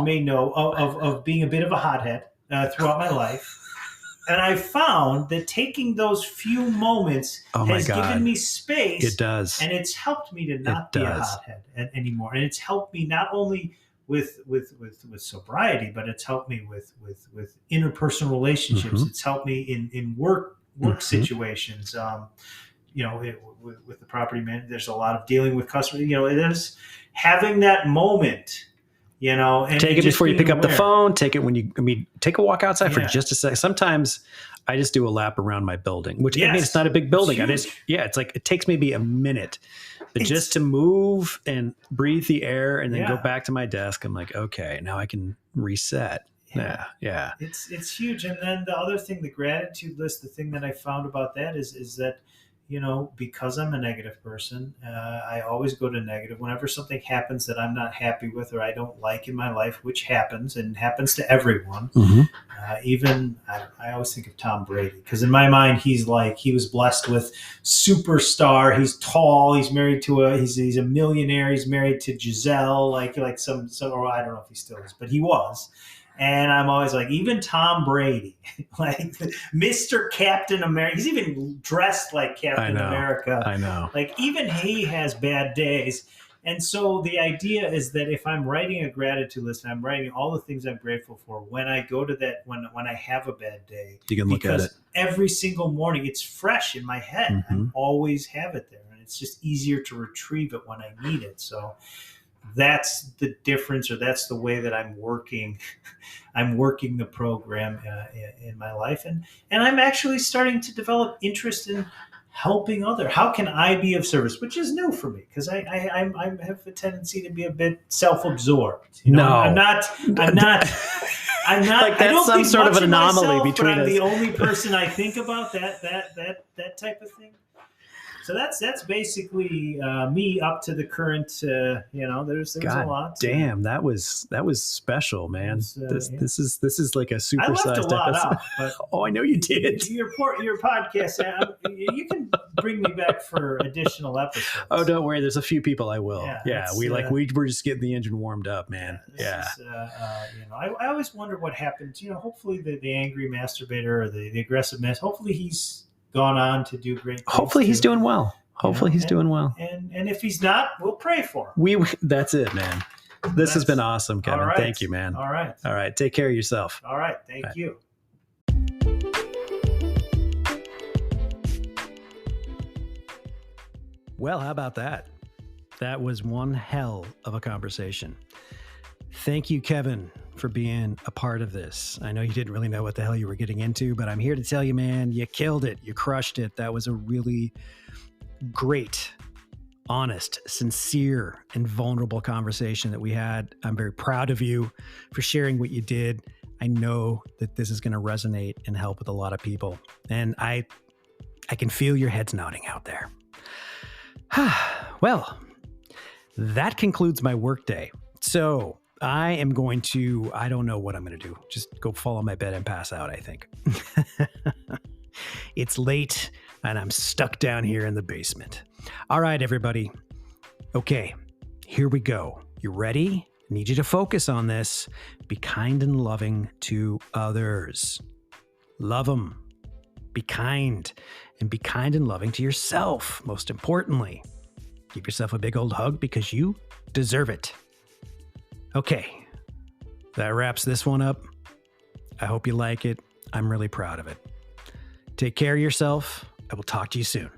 may know, of being a bit of a hothead throughout my life. And I found that taking those few moments has given me space. It does. And it's helped me to not be a hothead anymore. And it's helped me not only with sobriety, but it's helped me with interpersonal relationships. It's helped me in work situations. With the property man, there's a lot of dealing with customers. It is having that moment. And take it before you pick up the phone. Take it take a walk outside for just a second. Sometimes I just do a lap around my building, which I mean, it's not a big building. It's like, it takes maybe a minute, but just to move and breathe the air and then go back to my desk. I'm like, okay, now I can reset. Yeah. It's huge. And then the other thing, the gratitude list, the thing that I found about that is that, because I'm a negative person, I always go to negative. Whenever something happens that I'm not happy with or I don't like in my life, which happens and happens to everyone, even I always think of Tom Brady, because in my mind, he was blessed with superstar. He's tall. He's married to he's a millionaire. He's married to Giselle, like some, or I don't know if he still is, but he was. And I'm always like, even Tom Brady, like Mr. Captain America, he's even dressed like Captain America. I know. Like even he has bad days. And so the idea is that if I'm writing a gratitude list, and I'm writing all the things I'm grateful for, when I go to that, when I have a bad day, you can look at it every single morning. It's fresh in my head. I always have it there. And it's just easier to retrieve it when I need it. So that's the difference, or that's the way that I'm working. I'm working the program in my life, and I'm actually starting to develop interest in helping other. How can I be of service? Which is new for me, because I have a tendency to be a bit self-absorbed. You know, No. I'm not. Like, that's some sort of an anomaly between us. I'm the only person I think about that type of thing. So that's basically me up to the current. There's God a lot. Damn, that was special, man. This is like a supersized I left a lot episode. out, but oh, I know you did. Your podcast, you can bring me back for additional episodes. Oh, don't worry. There's a few people I will. Yeah, we were just getting the engine warmed up, man. I always wonder what happens. Hopefully the angry masturbator or the aggressive hopefully he's gone on to do great things. Hopefully he's doing well. He's doing well. And if he's not, we'll pray for him. That's it, man. This has been awesome, Kevin. Right. Thank you, man. All right. Take care of yourself. All right. Thank you. Well, how about that? That was one hell of a conversation. Thank you, Kevin, for being a part of this. I know you didn't really know what the hell you were getting into, but I'm here to tell you, man, you killed it. You crushed it. That was a really great, honest, sincere, and vulnerable conversation that we had. I'm very proud of you for sharing what you did. I know that this is going to resonate and help with a lot of people. And I can feel your heads nodding out there. Well, that concludes my workday. So I am going to, I don't know what I'm going to do. Just go fall on my bed and pass out, I think. It's late and I'm stuck down here in the basement. All right, everybody. Okay, here we go. You ready? I need you to focus on this. Be kind and loving to others. Love them. Be kind. And be kind and loving to yourself, most importantly. Give yourself a big old hug because you deserve it. Okay, that wraps this one up. I hope you like it. I'm really proud of it. Take care of yourself. I will talk to you soon.